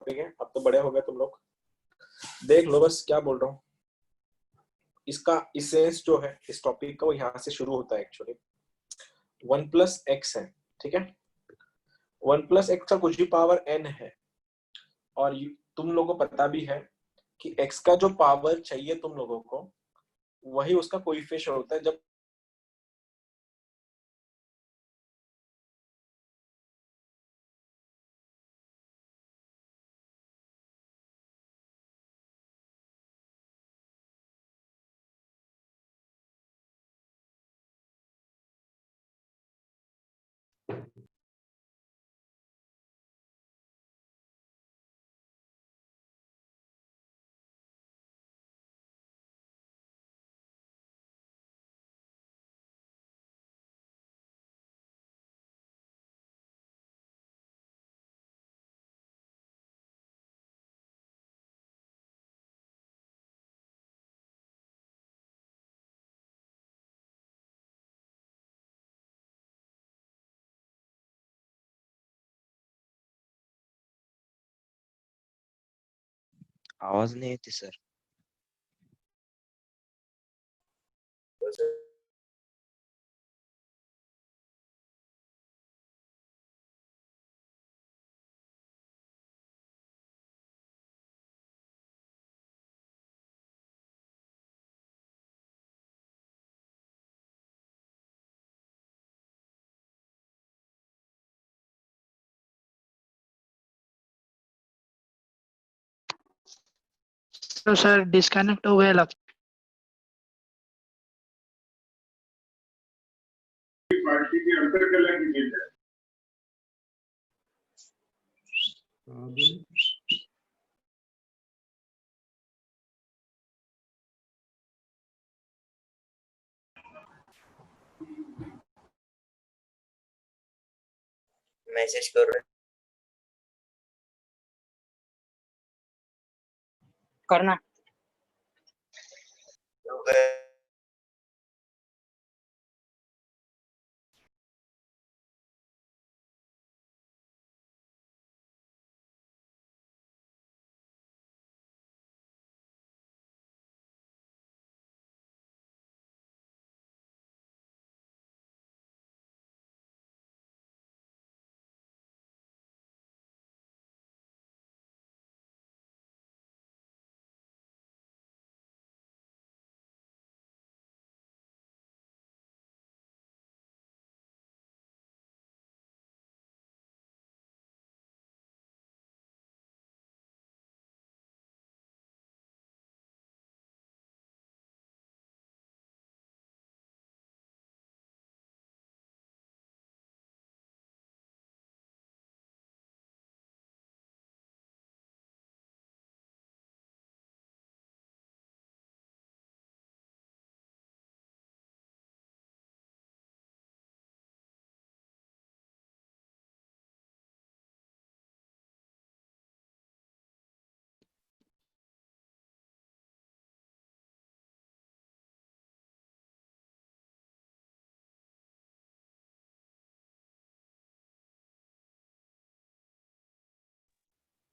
Topic है, अब तो बड़े हो गए तुम लोग, देख लो बस क्या बोल रहा हूँ। इसका इसेंस जो है इस टॉपिक का वो यहाँ से शुरू होता है एक्चुअली। 1 प्लस एक्स है, ठीक है। 1 प्लस एक्स का कुछ भी पावर n है, और तुम लोगों को पता भी है कि x का जो पावर चाहिए तुम लोगों को वही उसका कोएफिशिएंट होता है। जब आवाज नहीं आती सर। तो सर डिस्कनेक्ट हो गया लगता पार्टी की अंतरकलह की चीज है। मैसेज कर रहे करना।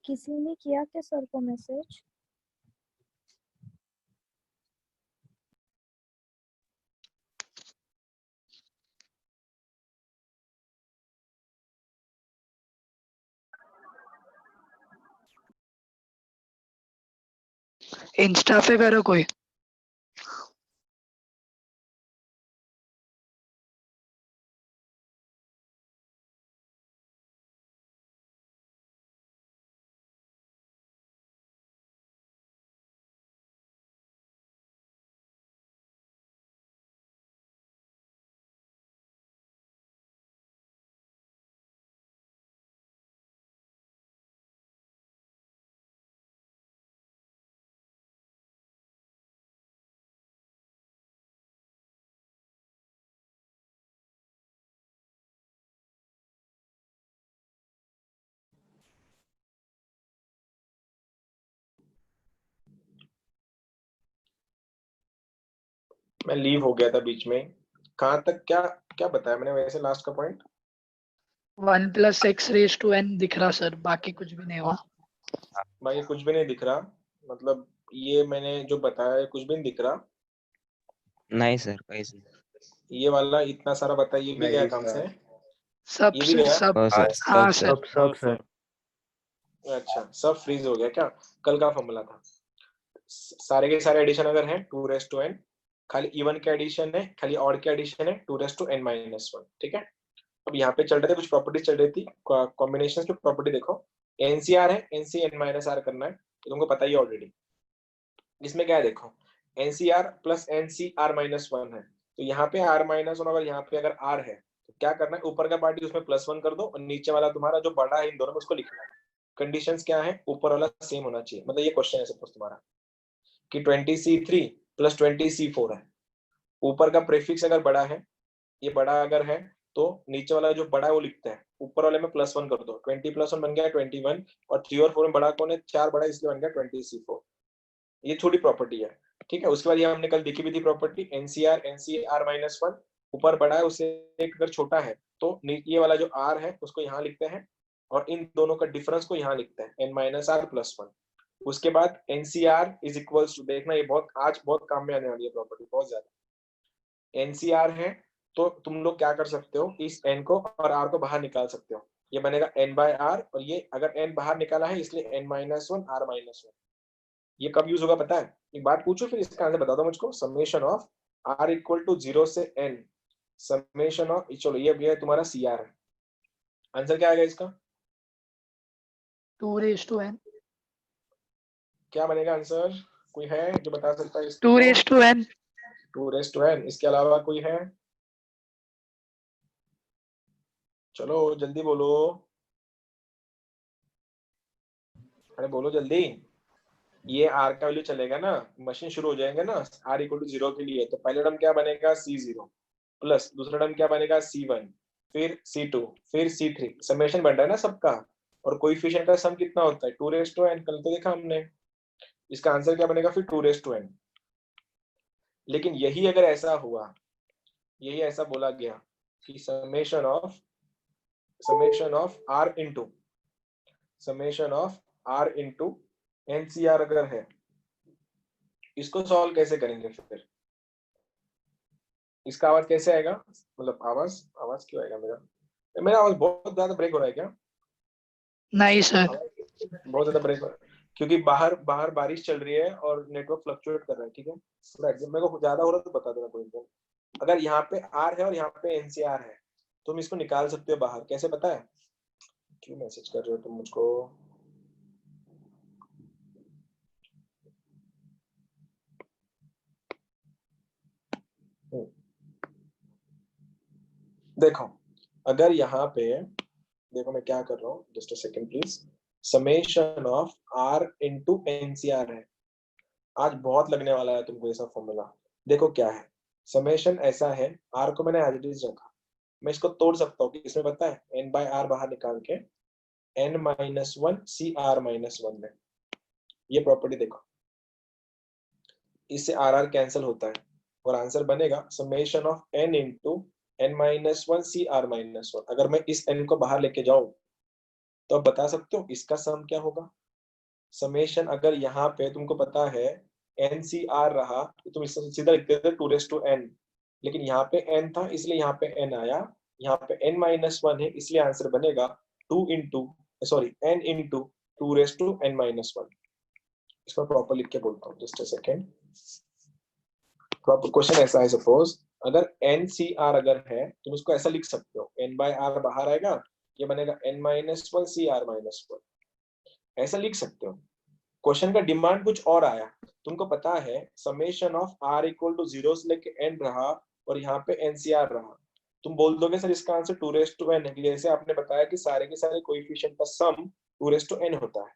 किसी ने किया क्या सर को मैसेज? इंस्टा पे करो कोई। मैं लीव हो गया था बीच में, कहाँ तक क्या क्या बताया मैंने वैसे लास्ट का point? 1 plus X raise to n दिख रहा सर, बाकी कुछ भी नहीं हुआ। भाई कुछ भी नहीं दिख रहा, मतलब ये मैंने जो बताया है कुछ भी नहीं दिख रहा। नहीं सर, काहीच नाही. ये वाला इतना सारा बताया, ये भी गया नहीं काम से, सर, सब ये भी सर, गया। सब। हो सर, हाँ सब सर। सर. सब सर अच्छा, सब फ्रीज हो गया क्या? कल का फॉर्मूला था, सारे के सारे एडिशन अगर है 2n, खाली इवन के एडिशन है, खाली ऑड के एडिशन है 2n-1, ठीक है। अब यहाँ पे चल रहे थे कुछ प्रॉपर्टीज चल रही थी, कॉम्बिनेशन की प्रॉपर्टी देखो। एनसीआर है, NC(n-r) करना है, तो तुमको पता ही है ऑलरेडी। इसमें क्या है देखो, एनसीआर प्लस NCR-1 है, तो यहाँ पे R-1 अगर यहाँ पे अगर R है तो क्या करना है, ऊपर का पार्टी उसमें +1 कर दो और नीचे वाला तुम्हारा जो बड़ा है इन दोनों में उसको लिखना है। कंडीशंस क्या है, ऊपर वाला सेम होना चाहिए, मतलब ये क्वेश्चन है सपोज तुम्हारा कि 20C3 + 20C4 है, ऊपर का प्रीफिक्स अगर बड़ा है, ये बड़ा अगर है तो नीचे वाला जो बड़ा है वो लिखते हैं, ऊपर वाले में +1 कर दो, 20 + 1 बन गया 21, और 3 और 4 में बड़ा कौन है, 4 बड़ा, इसलिए बन गया 20C4। ये छोटी प्रॉपर्टी है, ठीक है। उसके बाद ये हमने कल देखी भी थी प्रॉपर्टी, NCR-1 ऊपर बड़ा है उससे एक अगर छोटा है तो ये वाला जो R है उसको यहाँ लिखते हैं और इन दोनों का डिफरेंस को यहाँ लिखते हैं n-r+1। उसके बाद NCR इज इक्वल्स टू, देखना ये बहुत आज बहुत काम में आने वाली है प्रॉपर्टी, बहुत ज्यादा। NCR है तो तुम लोग क्या कर सकते हो, इस n को और r को बाहर निकाल सकते हो, ये बनेगा n/r, और ये अगर n बाहर निकाला है इसलिए n-1 r-1। ये कब यूज होगा पता है, एक बात पूछो फिर इसका आंसर बता दो मुझको। समेशन ऑफ r = 0 से n, समेशन ऑफ, चलो ये भी है तुम्हारा CR है, आंसर क्या आएगा इसका, 2n, क्या बनेगा आंसर, कोई है जो बता सकता है इसको? 2n। 2n, इसके अलावा कोई है? चलो जल्दी बोलो, अरे बोलो जल्दी। ये r का वैल्यू चलेगा ना, मशीन शुरू हो जाएंगे ना r = 0 के लिए, तो पहले टर्म क्या बनेगा C0 प्लस दूसरा टर्म क्या बनेगा C1, फिर C2, फिर C3, समेशन बन रहा है ना सबका, और कोएफिशिएंट का सम कितना होता है 2n, कल तो देखा हमने। इसका आंसर क्या बनेगा फिर 2n। लेकिन यही अगर ऐसा हुआ, यही ऐसा बोला गया कि summation of r into NCR अगर है, इसको सॉल्व कैसे करेंगे फिर, इसका आवाज कैसे आएगा, मतलब आवाज क्यों आएगा मेरा, मेरा आवाज बहुत ज्यादा ब्रेक हो रहा है क्या? नहीं सर। बहुत ज्यादा ब्रेक हो रहा है क्योंकि बाहर बाहर बारिश चल रही है और नेटवर्क फ्लक्चुएट कर रहा है, ठीक है। थोड़ा मेरे को ज्यादा हो रहा है तो बता देना कोई नहीं। अगर यहाँ पे R है और यहाँ पे NCR है, तुम इसको निकाल सकते हो बाहर, कैसे पता है? क्यों मैसेज कर रहे हो तुम मुझको? देखो, अगर यहाँ पे देखो मैं क्या कर रहा हूँ, just a second please. Summation of R into NCR है, आज बहुत लगने वाला है तुमको ये सब फॉर्मूला। देखो क्या है, समेशन ऐसा है, R को मैंने एज इट इज रखा, मैं इसको तोड़ सकता हूँ, इसमें पता है n/r बाहर निकाल के n-1 CR-1 में, ये प्रॉपर्टी देखो, इससे RR कैंसिल होता है और आंसर बनेगा summation of n into n-1 CR-1। अगर मैं इस n को बाहर लेके जाऊं तो आप बता सकते हो इसका सम क्या होगा। समेशन अगर यहाँ पे तुमको पता है NCR रहा तो तुम इससे सीधा लिखते थे 2n, लेकिन यहाँ पे n था इसलिए यहाँ पे n आया, यहाँ पे n-1 है इसलिए आंसर बनेगा 2 इंटू n इंटू 2n-1। इसको प्रॉपर लिख के बोलता हूँ, just a second. Proper question ऐसा है, सपोज अगर NCR अगर है तुम इसको ऐसा लिख सकते हो, n/r बाहर आएगा, ये बनेगा n-1 CR-1, ऐसा लिख सकते हो। क्वेश्चन का डिमांड कुछ और आया, तुमको पता है समेशन ऑफ R = 0 से लेके n रहा और यहाँ पे NCR रहा, तुम बोल दोगे सर इसका आंसर 2n है, जैसे आपने बताया कि सारे के सारे कोएफिशिएंट का सम 2n होता है।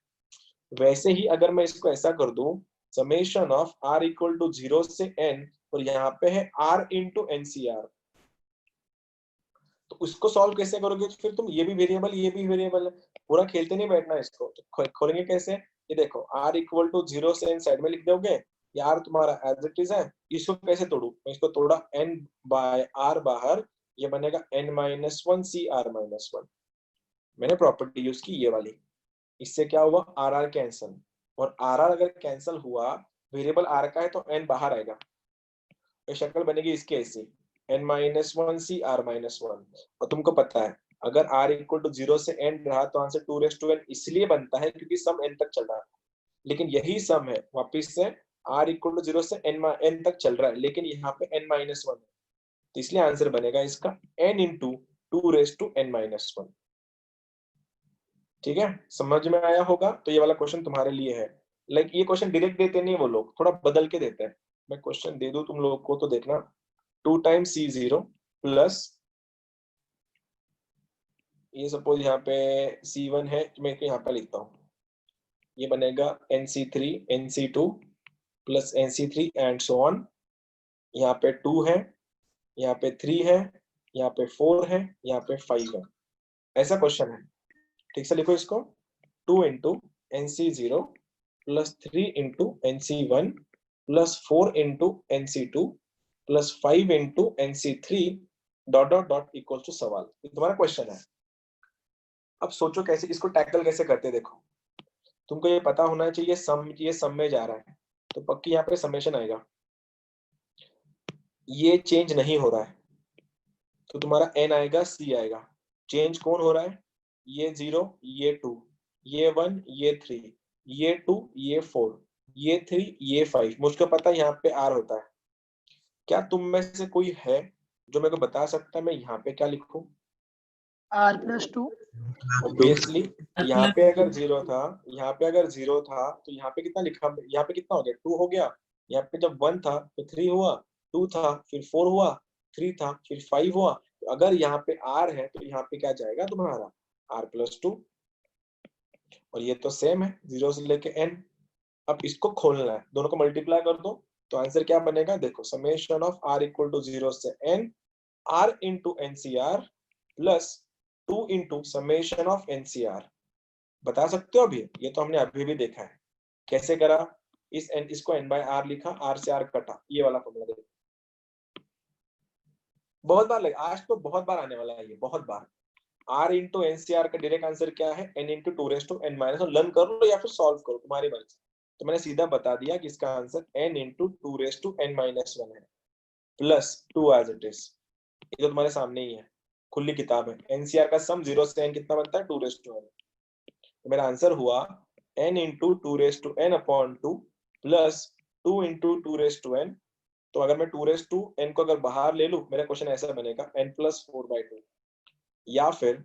वैसे ही अगर मैं इसको ऐसा कर दूं, समेशन ऑफ R = 0 से n और यहाँ पे है R इंटू NCR, तो उसको सॉल्व कैसे करोगे, तो फिर तुम ये भी वेरिएबल है, पूरा खेलते नहीं बैठना इसको, तो खोलेंगे कैसे, ये देखो R = 0 से n साइड में लिख दोगे, ये R तुम्हारा एज इट इज है, इसको कैसे तोड़ू, मैं इसको तोड़ा n/r बाहर, ये बनेगा n-1 CR-1। मैंने प्रॉपर्टी यूज की ये वाली, इससे क्या हुआ, आर आर कैंसल, और आर आर अगर कैंसल हुआ, वेरिएबल आर का है तो एन बाहर आएगा, ये शक्ल बनेगी इसकी ऐसी, n-1 r -1। और तुमको पता है अगर r इक्वल टू 0 से n रहा तो आंसर 2n इसलिए बनता है क्योंकि सम n तक चल रहा है, लेकिन यही सम है वापिस से r इक्वल टू 0 से n तक चल रहा है, लेकिन यहाँ पे n-1 है, तो इसलिए आंसर बनेगा इसका n इंटू 2n-1। ठीक है, समझ में आया होगा। तो ये वाला क्वेश्चन तुम्हारे लिए है। लाइक ये क्वेश्चन डायरेक्ट देते नहीं वो लोग, थोड़ा बदल के देते हैं। मैं क्वेश्चन दे दूं तुम लोगों को तो देखना, 2 टाइम्स C0 प्लस, ये सपोज यहाँ पे C1 है, मैं यहाँ पे लिखता हूँ, ये बनेगा NC3 NC2 plus NC3 and so on. यहाँ पे 2 है, यहाँ पे 3 है, यहाँ पे 4 है, यहाँ पे 5 है। ऐसा क्वेश्चन है, ठीक से लिखो इसको, 2 into NC0 plus 3 into NC1 plus 4 into NC2 plus 5 into NC3 dot dot dot equal to सवाल। ये तुम्हारा क्वेश्चन है। अब सोचो कैसे इसको टैकल कैसे करते। देखो तुमको ये पता होना चाहिए सम, ये सम में जा रहा है तो पक्की यहाँ पे समेशन आएगा, ये चेंज नहीं हो रहा है तो तुम्हारा n आएगा, c आएगा। चेंज कौन हो रहा है, ये 0 ये 2 ये 1 ये 3 ये 2 ये 4 ये 3 ये 5। मुझको पता है यहाँ पे r होता है। क्या तुम में से कोई है जो मेरे को बता सकता है मैं यहाँ पे क्या लिखूं? r+2। ऑब्वियसली यहाँ पे अगर 0 था, यहाँ पे अगर 0 था तो यहाँ पे कितना लिखा, यहाँ पे कितना हो गया, 2 हो गया। यहाँ पे जब 1 था तो 3 हुआ, 2 था फिर 4 हुआ, 3 था फिर 5 हुआ। तो अगर यहाँ पे r है तो यहाँ पे क्या जाएगा तुम्हारा r+2, और ये तो सेम है 0 से लेके n। अब इसको खोलना है, दोनों को मल्टीप्लाई कर दो तो आंसर क्या बनेगा, देखो summation of r equal to 0 से n r into NCR plus 2 into summation of NCR। बता सकते हो अभी, ये तो हमने अभी भी देखा है कैसे करा। इस n, इसको n बाय r लिखा, r से r कटा, ये वाला फॉर्मूला देखो, बहुत बार लगे, आज तो बहुत बार आने वाला है ये, बहुत बार। r इंटू NCR का डायरेक्ट आंसर क्या है, n इंटू 2n-, लर्न कर लो या फिर सॉल्व करो, तुम्हारी मर्जी। तो मैंने सीधा बता दिया कि इसका आंसर n इंटू 2n-1 है प्लस 2 एज इट इज। ये तो तुम्हारे सामने ही है, खुली किताब है। NCR का सम 0 से n कितना बनता है, 2n। तो मेरा आंसर हुआ n into 2n/2 plus 2 into 2n। तो अगर मैं 2n को अगर बाहर ले लूं, मेरा क्वेश्चन ऐसा बनेगा n+4/2, या फिर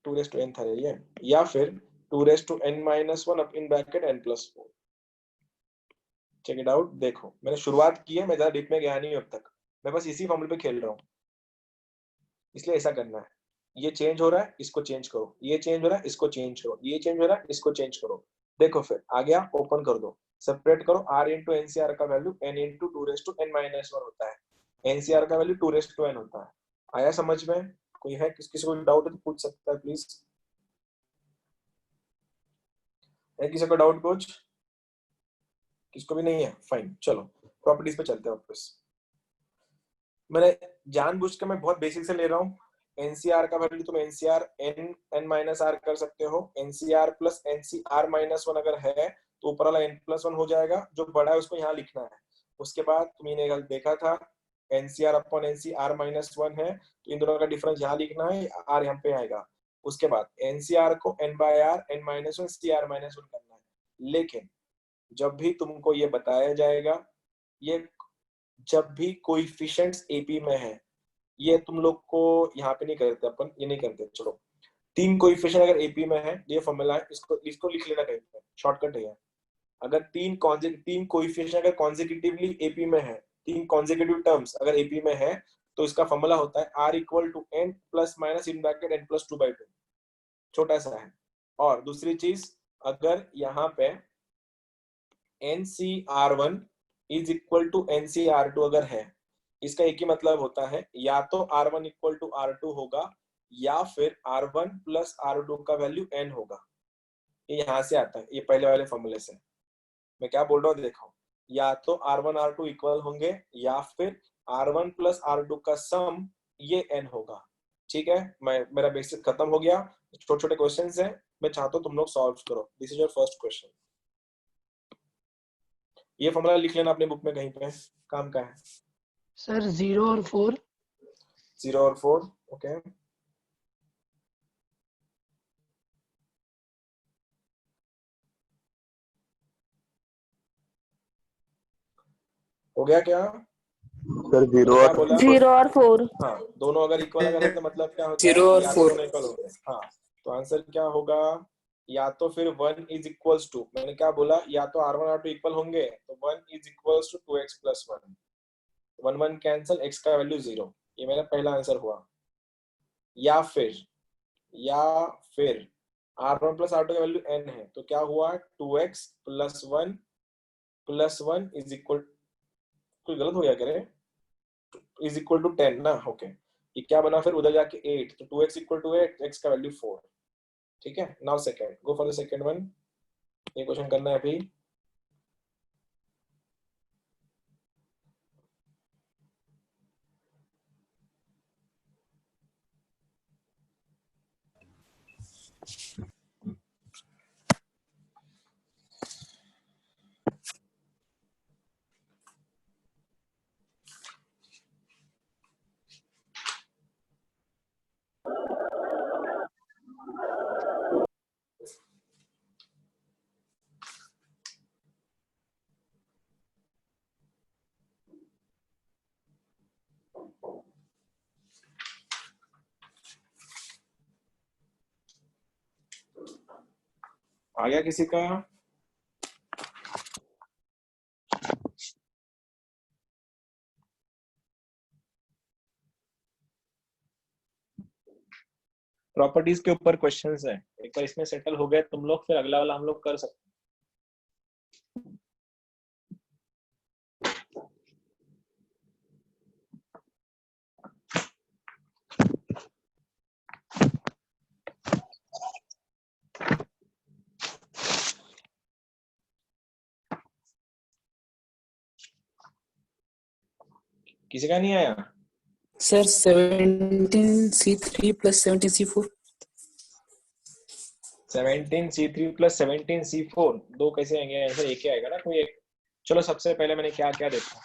2n था ये, या फिर 2n-1 in bracket n+4। Check it out. देखो मैंने शुरुआत की है, मैं ज्यादा डीप में गया नहीं अब तक, मैं बस इसी फॉर्मूले पे खेल रहा हूँ, इसलिए ऐसा करना है। ये चेंज हो रहा है, इसको चेंज करो, ये चेंज हो रहा है, इसको चेंज करो, ये चेंज हो रहा है, इसको चेंज करो। देखो फिर आ गया, ओपन कर दो, सेपरेट करो। r इंटू NCR का वैल्यू n इंटू 2n-1 होता है, NCR का वैल्यू 2n होता है। आया समझ में? कोई है, किसी को डाउट है तो पूछ सकता है प्लीज। है किसी को डाउट कुछ? किसको भी नहीं है, फाइन। चलो प्रॉपर्टीज पे चलते हैं वापस। मैंने जानबूझ के मैं बहुत बेसिक से ले रहा हूँ। NCR का वैल्यू तुम NCR n-r कर सकते हो, NCR प्लस NCR-1 अगर है तो ऊपर वाला n+1 हो जाएगा, जो बड़ा है उसको यहाँ लिखना है। उसके बाद तुमने देखा था NCR अपॉन NCR-1 है तो इन दोनों का डिफरेंस यहाँ लिखना है, r यहाँ पे आएगा। उसके बाद NCR को n/r n-1 CR-1 करना है। लेकिन जब भी तुमको ये बताया जाएगा, ये जब भी कोएफिशिएंट्स AP में है, ये तुम लोग को यहाँ पे नहीं करते अपन, ये नहीं करते। चलो 3 कोएफिशिएंट अगर AP में है, ये फॉर्मूला है, इसको लिख लेना कहीं पे, शॉर्टकट है। अगर 3 कोएफिशिएंट अगर कॉन्सेक्यूटिवली AP में है, 3 कॉन्सेक्यूटिव टर्म्स अगर AP में है, तो इसका फॉर्मूला होता है r equal to n plus minus in bracket n+2/2, छोटा सा है। और दूसरी चीज, अगर यहाँ पे NCR1 is equal to NCR2 अगर है, इसका एक ही मतलब होता है, या तो R1 इक्वल टू R2 होगा या फिर R1 प्लस R2 का वैल्यू n होगा। ये यहाँ से आता है, ये पहले वाले फॉर्मूले से। मैं क्या बोल रहा हूँ देखो, या तो R1 R2 इक्वल होंगे या फिर R1 प्लस R2 का सम ये n होगा। ठीक है, मेरा बेसिक खत्म हो गया। छोटे छोटे क्वेश्चंस हैं, मैं चाहता हूँ तुम लोग सॉल्व करो। This is your first question. ये फॉर्मूला लिख लेना अपने बुक में कहीं पे, काम का है। सर 0 और 4। 0 और 4, ओके। हो गया क्या सर 0 क्या और बोला? 0 और 4। हाँ, दोनों अगर इक्वल अगर है तो मतलब क्या होता है? 0 और या 4। दोनों इक्वल होते हैं। हाँ, तो आंसर क्या होगा? या तो फिर 1 इज इक्वल्स टू, मैंने क्या बोला, या तो R1 R2 इक्वल होंगे तो 1 is equals to 2x plus 1, 1 1 cancel, x का वैल्यू 0। ये मेरा पहला आंसर हुआ। या फिर R1 प्लस R2 का वैल्यू n है तो क्या हुआ? 2x प्लस 1 इज इक्वल, कोई गलत हो गया क्या रे? इज इक्वल टू 10 ना, ओके। ये क्या बना फिर? उधर जाके 8, तो 2x इक्वल टू 8, x का वैल्यू 4। ठीक है, now second, go for the second one. ये क्वेश्चन करना है अभी। आ गया किसी का? प्रॉपर्टीज के ऊपर क्वेश्चंस है। एक बार इसमें सेटल हो गए तुम लोग, फिर अगला वाला हम लोग कर सकते हैं। किसी का नहीं आया? Sir 17C3 plus 17C4। 17C3 plus 17C4 दो कैसे आएंगे? आंसर एक ही आएगा ना, कोई एक। चलो सबसे पहले मैंने क्या क्या देखा,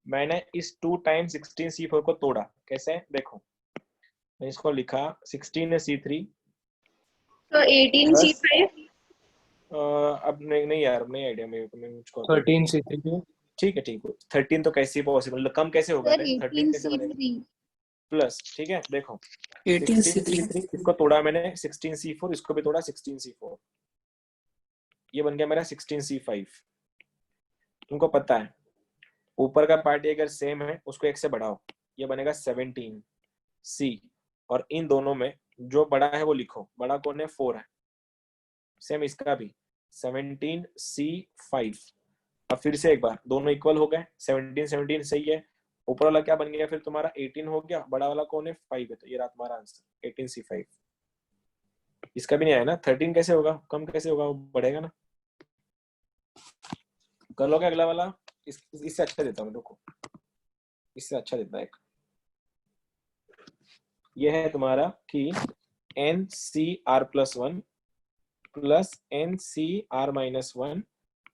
मैंने इस 2 टाइम्स 16C4 को तोड़ा। कैसे? देखो, मैं इसको लिखा 16 है C3 तो 18C5। अब नहीं यार, अब नहीं आइडिया मेरे को, मैं मुझको 13C3। ठीक है 13 तो कैसे पॉसिबल, कम कैसे होगा? सर 13 कैसे बनेगा? 18C3। प्लस, ठीक है देखो 18C3। 16C3 इसको तोड़ा मैंने, 16C4 इसको भी तोड़ा, 16C4 ये बन गया मेरा 16C5। तुमको पता है ऊपर का पार्टी अगर सेम है उसको एक से बढ़ाओ, ये बनेगा 17C, और इन दोनों में जो बड़ा है वो लिखो। बड़ा कौन है? 4 है। सेम इसका भी 17C5। अब फिर से एक बार, दोनों इक्वल हो गए, 17 17 सही है। ऊपर वाला क्या बन गया फिर तुम्हारा? 18 हो गया। बड़ा वाला कौन है? 5 है, तो ये रहा तुम्हारा आंसर 18C5। इसका भी नहीं आया ना, 13 कैसे होगा? कम कैसे होगा? वो बढ़ेगा ना। कर लोगे अगला वाला? इससे अच्छा देता हूँ, रुको, इससे अच्छा देता है एक। ये है तुम्हारा कि NCR+1 plus NCR-1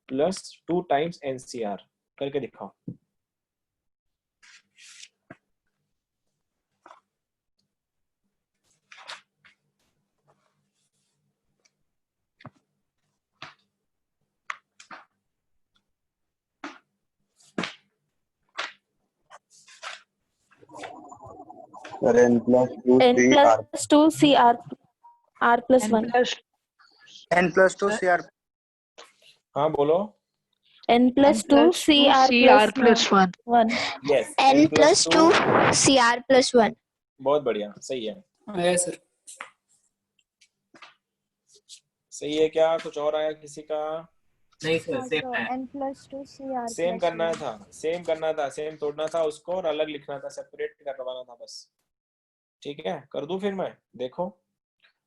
plus 2 times NCR करके दिखाओ। Sir n plus 2 n CR plus 2 CR R plus 1 n plus 2 CR हाँ बोलो। n plus 2 CR plus 1 yes, n plus 2 CR plus 1। बहुत बढ़िया, सही है। आया सर। सही है क्या? कुछ और आया किसी का? नहीं सर, हाँ सेम तो है। n plus 2 CR same plus करना 1 था, सेम करना था, सेम तोड़ना था उसको और अलग लिखना था, सेपरेट करवाना था बस। ठीक है, कर दूं फिर मैं? देखो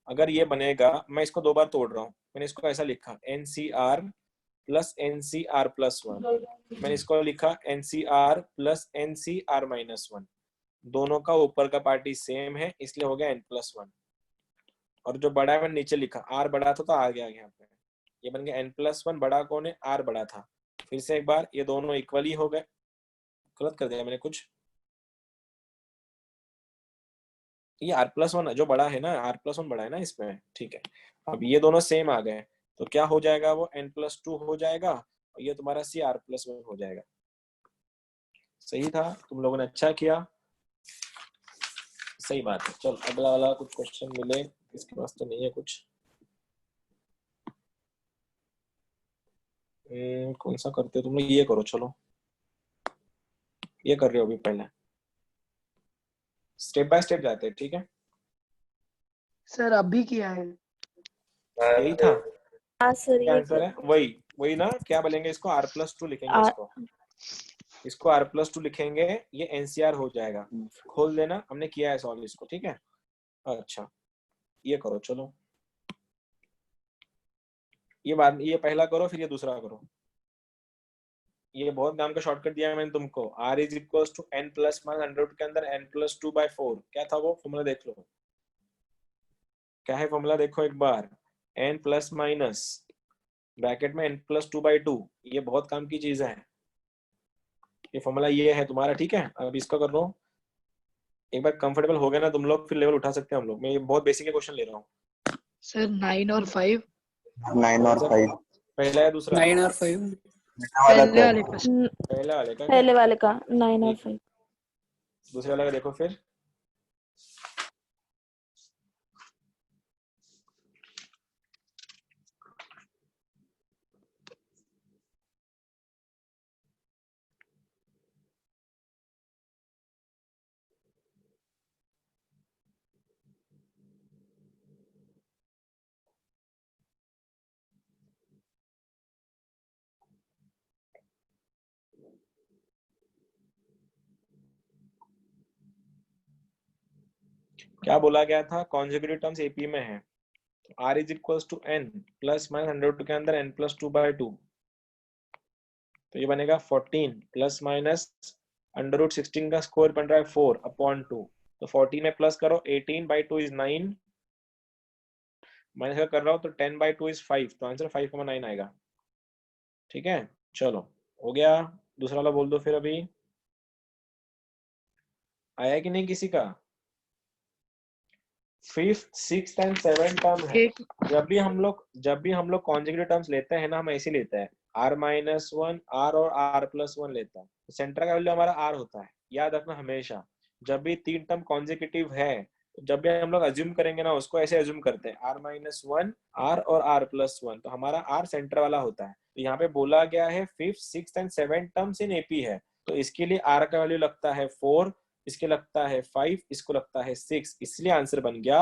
अगर ये बनेगा, मैं इसको 2 बार तोड़ रहा हूँ। मैंने इसको ऐसा लिखा NCR प्लस NCR+1, मैंने इसको लिखा NCR प्लस NCR-1। दोनों का ऊपर का पार्टी सेम है इसलिए हो गया n+1। और जो बड़ा है मैंने नीचे लिखा, आर बड़ा था तो आ गया यहाँ पे, ये बन गया n+1, बड़ा कौन है, आर बड़ा था। फिर से एक बार, ये दोनों इक्वल ही हो गए, गलत कर दिया मैंने कुछ, ये r+1 जो बड़ा है ना, r+1 बड़ा है ना इसमें, ठीक है। अब ये दोनों सेम आ गए तो क्या हो जाएगा, वो n+2 हो जाएगा और ये तुम्हारा cr+1 हो जाएगा। सही था, तुम लोगों ने अच्छा किया, सही बात है। चल अगला वाला कुछ क्वेश्चन मिले, इसके पास तो नहीं है कुछ। कौन सा करते हो तुम लोग, ये करो, चलो ये कर रहे हो अभी, पहले स्टेप बाय स्टेप जाते हैं, ठीक है। सर अभी किया है। यही था हाँ सर, क्या ये आंसर है, वही वही ना, क्या बोलेंगे इसको, r+2 लिखेंगे इसको r+2 लिखेंगे, ये एनसीआर हो जाएगा। खोल देना, हमने किया है सॉल्व इसको, ठीक है। अच्छा ये करो, चलो ये पहला करो, फिर ये दूसरा करो। ये बहुत नाम का शॉर्टकट दिया है मैंने तुमको, r is equal to n+1 के अंदर n+2/4, क्या था वो फॉर्मूला, देख लो क्या है फॉर्मूला, देखो एक बार, n प्लस माइनस ब्रैकेट में n+2/2, ये बहुत काम की चीज है, ये फॉर्मूला ये है तुम्हारा, ठीक है। अब इसका कर लो, एक बार कंफर्टेबल हो गया ना तुम लोग, फिर लेवल उठा सकते हैं हम लोग। मैं ये बहुत बेसिक क्वेश्चन ले रहा हूँ। सर 9 और 5 9 और 5 पहला है दूसरा, 9 और 5 पहले वाले का सर। पहले वाले का, पहले वाले का 9 और 5। दूसरे वाले का देखो फिर, क्या बोला गया था, कॉन्जुगेटिव टर्म्स एपी में है, तो r is equal to n plus minus 100 के अंदर n+2/2, तो ये बनेगा 14 प्लस माइनस √16 का स्क्वायर बन रहा है 4/2, तो 14 में प्लस करो, 18/2 इज 9, माइनस कर रहा हूँ तो 10/2 इज 5, तो आंसर 5,9 आएगा, ठीक है। चलो हो गया, दूसरा वाला बोल दो फिर, अभी आया कि नहीं किसी का। 5th 6th and 7th term है, एक जब भी हम लोग कॉन्जुगेटिव टर्म्स लेते हैं ना, हम ऐसे लेते हैं r-1 r और r+1 लेता है, सेंटर का वैल्यू हमारा r होता है, याद रखना हमेशा। जब भी 3 टर्म कॉन्जुगेटिव है, तो जब भी हम लोग अज्यूम करेंगे ना, उसको ऐसे अज्यूम करते हैं r-1 r और r+1, तो हमारा r सेंटर वाला होता है। तो यहाँ पे बोला गया है 5th 6th and 7th terms in AP है, तो इसके लिए r का वैल्यू लगता है 4, इसके लगता है 5, इसको लगता है 6, इसलिए आंसर बन गया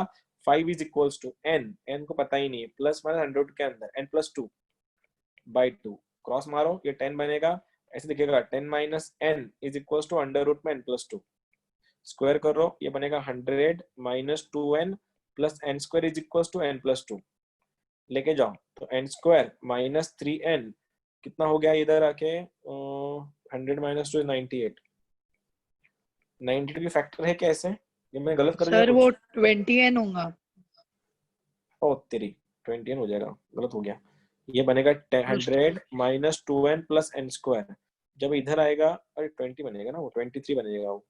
5 इज इक्वल्स टू n को पता ही नहीं है, प्लस माइनस 100 के अंदर n+2/2, क्रॉस मारो, ये 10 बनेगा, ऐसे दिखेगा 10 minus n is equals to √ में n+2, स्क्वायर करो, ये बनेगा 100 minus 2n plus n² is equals to n+2, लेके जाओ तो n² माइनस 3n कितना हो गया इधर आके, 100 माइनस 2 98, 92 की फैक्टर है कैसे, ये मैं गलत कर दिया सर कुछ, वो 20n होगा। ओ तेरी 20n हो जाएगा, गलत हो गया, ये बनेगा 100 माइनस 2n प्लस n², जब इधर आएगा, अरे 20 बनेगा ना, वो 23 बनेगा, वो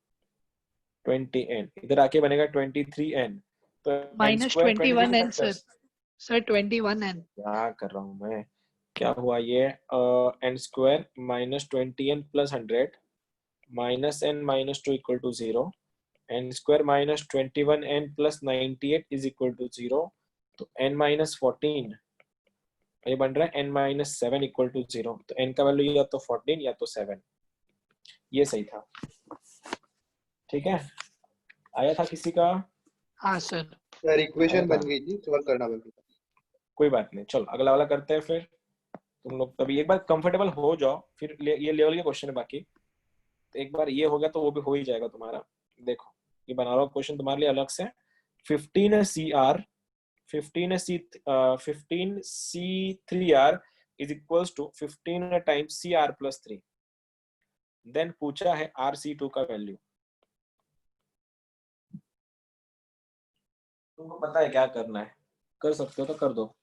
20n इधर आके बनेगा 23n, तो minus n² 21n 23 sir 21n। क्या कर रहा हूँ मैं, क्या हुआ ये, n² minus 20n plus 100 minus n minus 2 equal to 0, n² minus 21n plus 98 is equal to 0, तो n माइनस 14, ये बन रहा है n माइनस 7 इक्वल टू 0, तो n का वैल्यू या तो 14 या तो 7, ये सही था, ठीक है। आया था किसी का, हाँ सर। सर इक्वेशन बन गई थी, सॉल्व करना पड़ेगा। कोई बात नहीं, चलो अगला वाला करते हैं फिर, तुम लोग तभी एक बार कंफर्टेबल हो जाओ, फिर ये लेवल के क्वेश्चन है बाकी, तो एक बार ये हो गया तो वो भी हो ही जाएगा तुम्हारा। देखो ये बना रहा हूँ क्वेश्चन तुम्हारे लिए अलग से, 15 C3R is equals to 15 times CR plus 3, then पूछा है RC2 का वैल्यू, तुमको पता है क्या करना है, कर सकते हो तो कर दो।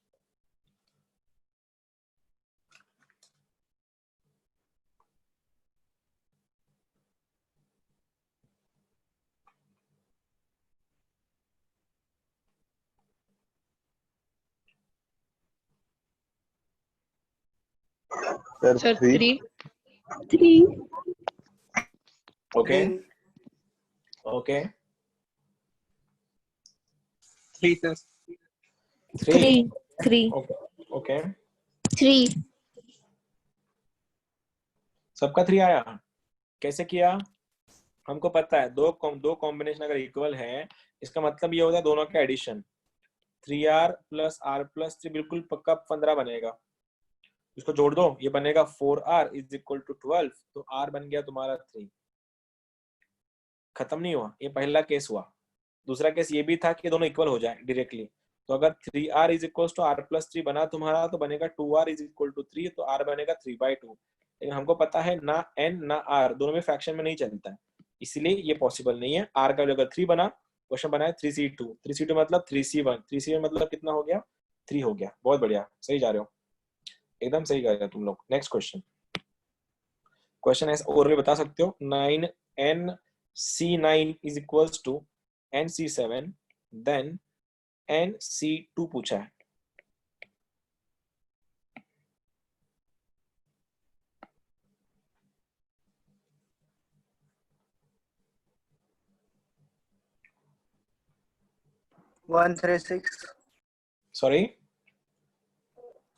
Sir Sir, 3. 3. Okay okay 3 sir. 3 3. Okay okay 3. सबका 3 आया। कैसे किया? हमको पता है दो कॉम्बिनेशन अगर इक्वल है इसका मतलब ये होता है दोनों का addition. 3r plus r plus 3 बिल्कुल पक्का 15 बनेगा। इसको जोड़ दो, ये बनेगा 4r इज इक्वल टू 12, तो r बन गया तुम्हारा 3। खत्म नहीं हुआ, ये पहला केस हुआ। दूसरा केस ये भी था कि दोनों इक्वल हो जाए डायरेक्टली, तो अगर 3r is equal to r plus 3 बना तुम्हारा तो बनेगा 2r इज इक्वल टू 3, तो r बनेगा 3/2। लेकिन हमको पता है ना n ना r दोनों में फ्रैक्शन में नहीं चलता है, इसलिए ये पॉसिबल नहीं है। r का अगर 3 बना, क्वेश्चन बना है 3c2, 3c2 मतलब 3c1, 3c1 मतलब कितना हो गया? 3 हो गया। बहुत बढ़िया, सही जा रहे हो, एकदम सही कर रहे हो तुम लोग। Next question. क्वेश्चन ऐसा और भी बता सकते हो, 9nc9 is equals to nc7 then nc2 पूछा है। Sorry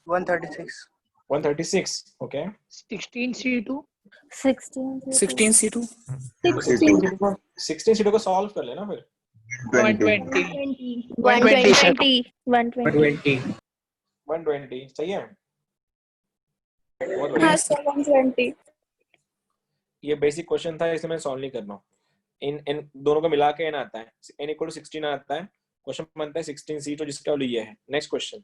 136 okay 16C2. 16. 16c2. 16 सीटों को सॉल्व कर लेना फिर। 120. 120. 120. 120 सही है, बहुत हाँ बढ़िया। सर 120। ये बेसिक क्वेश्चन था, इसे मैं सॉल्व नहीं करना। इन दोनों को मिला के n आता है, n इक्वल टू 16 आता है। क्वेश्चन बनता है 16c, तो जिसका वैल्यू ये है। नेक्स्ट क्वेश्चन,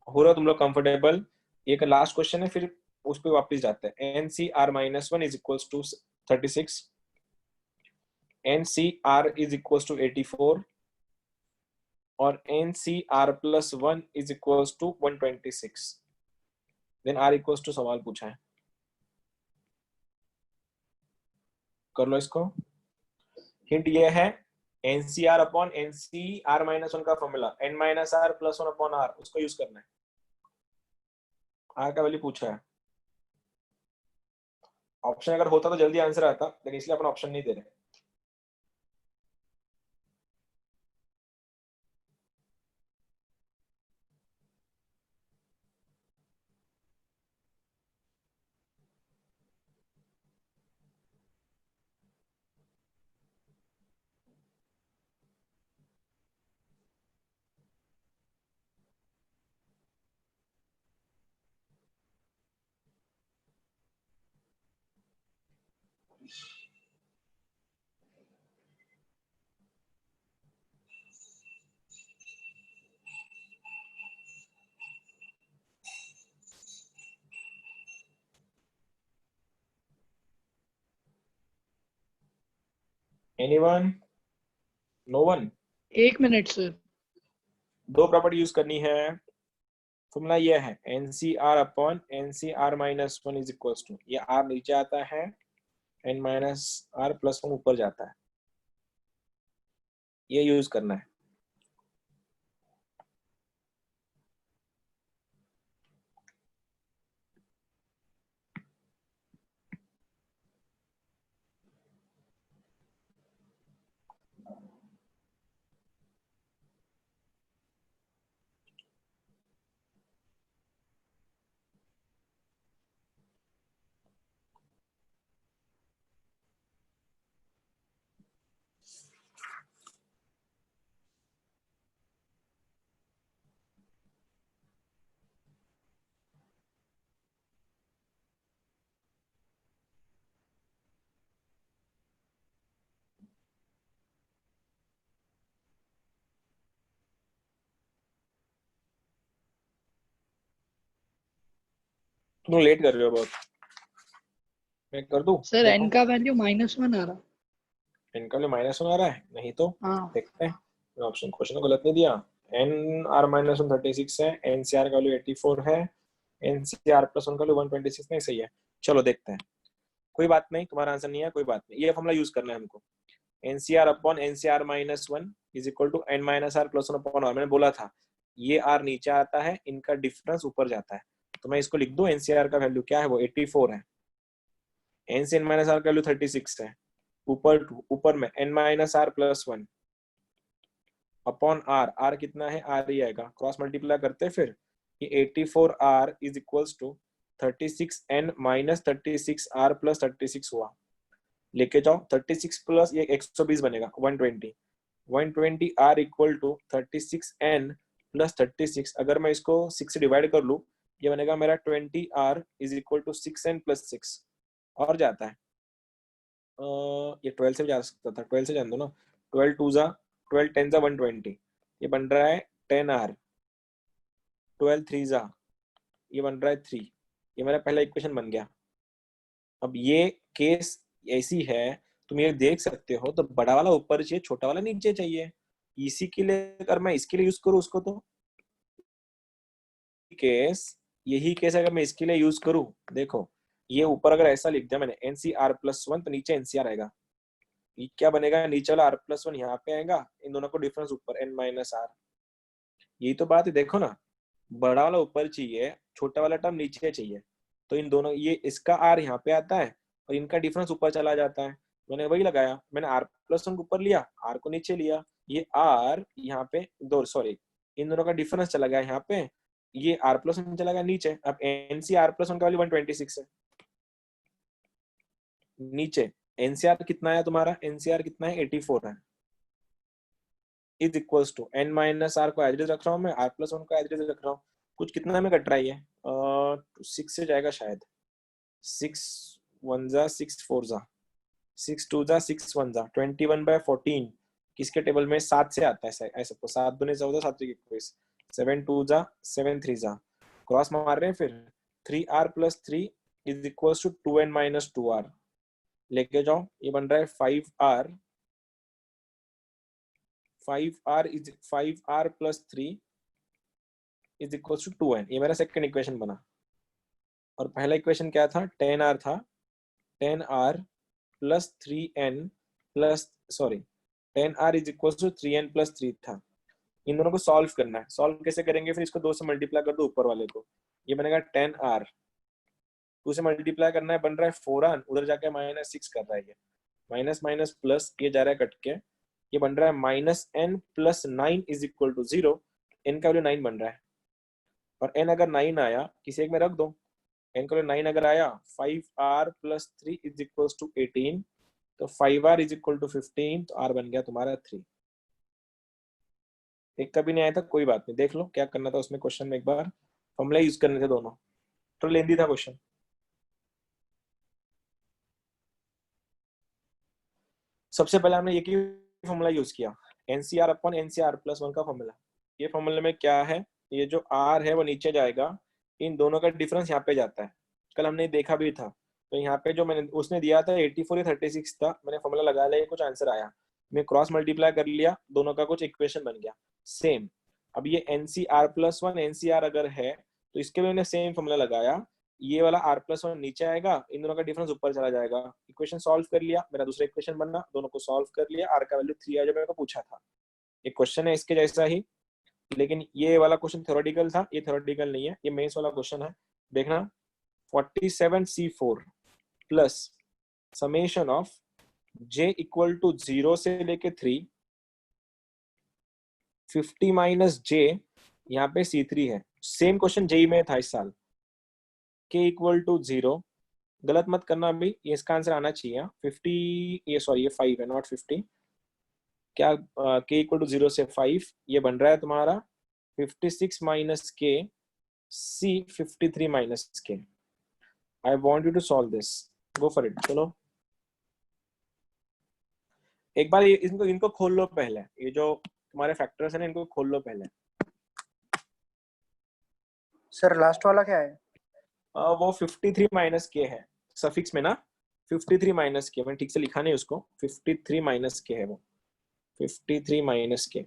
हो रहा तुम लोग कंफर्टेबल? ये का लास्ट क्वेश्चन है, फिर उस पर वापस जाते हैं। ncr-1 is equals to 36, ncr is equals to 84 और ncr+1 is equals to 126। Then r equals to सवाल पूछा है, कर लो इसको। हिंट ये है NCR अपॉन NCR-1 का फॉर्मूला n-r+1/r, उसको यूज करना है। r का वैल्यू पूछा है। ऑप्शन अगर होता तो जल्दी आंसर आता, लेकिन इसलिए अपन ऑप्शन नहीं दे रहे। Anyone? No one? 1 minute sir. दो प्रॉपर्टी यूज करनी है। फॉर्मूला ये है NCR upon NCR-1 is equals to, ये r नीचे आता है, n-r+1 ऊपर जाता है, ये यूज करना है। तुम लेट कर रहे हो बहुत, मैं कर दूं? Sir, देखो n का वैल्यू -1 आ रहा. इनका वैल्यू -1 आ रहा है, नहीं तो हाँ. देखते हैं। ऑप्शन क्वेश्चन को गलत नहीं दिया, एन आर माइनस 1 36 है, एनसीआर का वैल्यू 84 है, एनसीआर प्लस 1 का वैल्यू 126 नहीं, सही है। चलो देखते हैं, कोई बात नहीं, तुम्हारा आंसर नहीं है, कोई बात नहीं, ये फॉर्मूला यूज करना है हमको। NCR upon NCR minus 1 is equal to N minus R plus 1 upon R. मैंने बोला था ये आर नीचे आता है, इनका डिफरेंस ऊपर जाता है, तो मैं इसको लिख दूं एनसीआर का वैल्यू क्या है, वो 84 है, एन से एन माइनस आर का वैल्यू 36 है, ऊपर में N minus R plus 1 upon R, R कितना है, आर ही आएगा, क्रॉस मल्टीप्लाई करते हैं फिर, ये 84 R is equals to 36 N minus 36 R plus 36 हुआ, लेके जाओ 36 प्लस ये 120 बनेगा 120 R equal to 36 N plus 36, अगर मैं इसको 6 से डिवाइड कर लूं ये बनेगा मेरा 20 R is equal to 6 N plus 6, और जाता है ये 12 से भी जा सकता था, 12 से जान दो ना, 12 2 जा 12 10 जा 120, ये बन रहा है 10 आर, 12 3 जा ये बन रहा है 3, ये मेरा पहला इक्वेशन बन गया। अब ये केस ऐसी है, तुम ये देख सकते हो, तो बड़ा वाला ऊपर चाहिए, छोटा वाला नीचे चाहिए, इसी के लिए अगर मैं इसके लिए यूज करूँ उसको, तो केस यही केस अगर मैं इसके लिए यूज करूँ, देखो ये ऊपर अगर ऐसा लिख दिया मैंने एनसीआर प्लस 1, तो नीचे एनसीआर आएगा, ये क्या बनेगा, नीचे वाला आर प्लस 1 यहाँ पे आएगा, इन दोनों को डिफरेंस ऊपर एन माइनस आर, यही तो बात है। देखो ना, बड़ा वाला ऊपर चाहिए, छोटा वाला टर्म नीचे चाहिए, तो इन दोनों, ये इसका आर यहाँ पे आता है और इनका डिफरेंस ऊपर चला जाता है, मैंने वही लगाया, मैंने आर प्लस 1 को ऊपर लिया, आर को नीचे लिया, ये आर यहाँ पे दो, सॉरी इन दोनों का डिफरेंस चला गया यहाँ पे, ये आर प्लस 1 चला गया नीचे, अब एनसी आर प्लस 1 का वैल्यू 126 है, नीचे एनसीआर कितना है तुम्हारा, एनसीआर कितना है 84 है, is equals to N minus R को एवरेज रख रहा हूँ मैं, आर प्लस 1 को एवरेज रख रहा हूँ, कुछ कितना में कट रहा है, 6 से जाएगा शायद, 6 1 जा 6 4 जा 6 2 जा 6 1 जा 21/14, किसके टेबल में 7 से आता है, ऐसा तो 7 दूनी 14 7 21, 7 2 जा 7 3 जा, क्रॉस मार रहे हैं फिर, 3r plus 3 is equals to 2n minus 2r, लेके जाओ, ये बन रहा है 5r plus 3 is equals to 2n, ये मेरा सेकंड इक्वेशन बना, और पहला इक्वेशन क्या था, 10r था, 10r plus 3n plus, sorry 10r is equals to 3n plus 3 था, इन दोनों को सॉल्व करना है, सॉल्व कैसे करेंगे, फिर इसको 2 से मल्टीप्लाई कर दो ऊपर वाले को, ये बनेगा 10r, 2 से मल्टीप्लाई करना है, बन रहा है 4r, उधर जाके -6 कर रहा है, ये माइनस माइनस प्लस, ये जा रहा है कट के, ये बन रहा है -n plus 9 is equal to 0, n का वैल्यू 9 बन रहा है, और n अगर 9 आया, किसी एक में रख दो, n का वैल्यू 9 अगर आया, 5r plus 3 is equal to 18, तो 5r इज इक्वल टू 15, तो r बन गया तुम्हारा 3। एक कभी नहीं आया था, कोई बात नहीं, देख लो क्या करना था उसमें क्वेश्चन में, एक बार फॉर्मूला यूज करने थे दोनों, तो लेंदी था क्वेश्चन। सबसे पहले हमने एक ही फॉर्मूला यूज किया, एनसीआर अपॉन एनसीआर प्लस 1 का फॉर्मूला, ये फॉर्मूले में क्या है, ये जो आर है वो नीचे जाएगा, इन दोनों का डिफरेंस यहाँ पे जाता है, कल हमने देखा भी था, तो यहाँ पे जो मैंने उसने दिया था 84 या 36 था, मैंने फॉर्मूला लगा लिया, कुछ आंसर आया, मैं क्रॉस मल्टीप्लाई कर लिया, दोनों का कुछ इक्वेशन बन गया सेम। अब ये एनसीआर प्लस 1 एनसीआर अगर है, तो इसके लिए मैंने सेम फॉर्मूला लगाया, ये वाला r प्लस 1 नीचे आएगा, इन दोनों का डिफरेंस ऊपर चला जाएगा, इक्वेशन सॉल्व कर लिया, मेरा दूसरा इक्वेशन बनना, दोनों को सॉल्व कर लिया, r का वैल्यू 3 आ, जो मेरे को पूछा था, एक क्वेश्चन है इसके जैसा ही, लेकिन ये वाला क्वेश्चन थ्योरेटिकल था, ये थ्योरेटिकल नहीं है, ये मेंस वाला क्वेश्चन है, देखना 47c4 plus summation of j equal to 0 से लेके 3, 50 माइनस j, यहाँ पे c3 है, सेम क्वेश्चन जेई में था इस साल, k इक्वल टू 0, गलत मत करना अभी, ये इसका आंसर आना चाहिए 50, ये सॉरी ये 5 है नॉट 50, क्या k इक्वल टू 0 से 5, ये बन रहा है तुम्हारा 56 minus k, c 53 minus k, I want you to solve this, go for it, चलो एक बार इनको खोल लो पहले, ये जो तुम्हारे फैक्टर्स है ना, इनको खोल लो पहले। सर लास्ट वाला क्या है? वो 53 माइनस के है सफिक्स में ना, 53 माइनस के, मैंने ठीक से लिखा नहीं उसको, 53 माइनस के है वो, 53 माइनस के,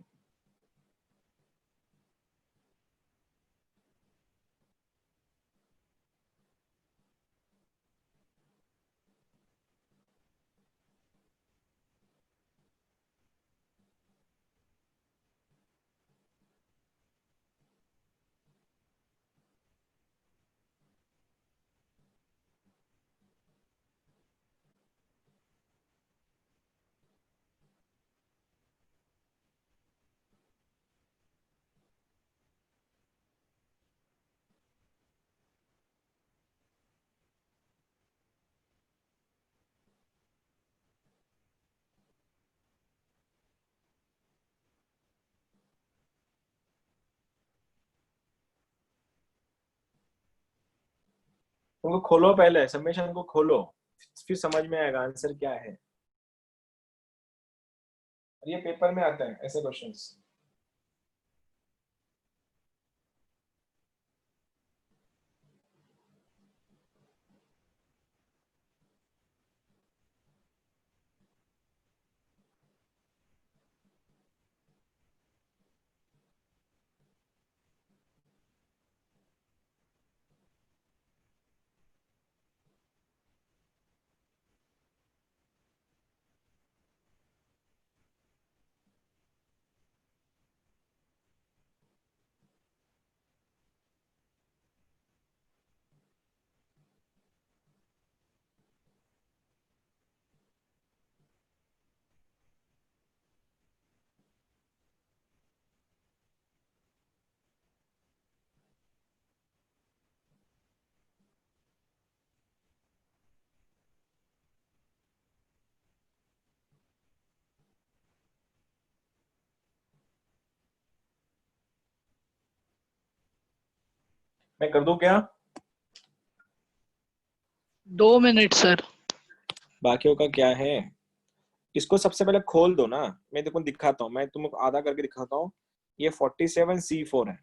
तुमको खोलो, पहले समेशन को खोलो, फिर समझ में आएगा आंसर क्या है। और ये पेपर में आता है ऐसे क्वेश्चंस। मैं कर दूं क्या? 2 मिनट सर। बाकियों का क्या है? इसको सबसे पहले खोल दो ना, मैं तुमको दिखाता हूँ, मैं तुमको आधा करके दिखाता हूँ। ये 47C4 है।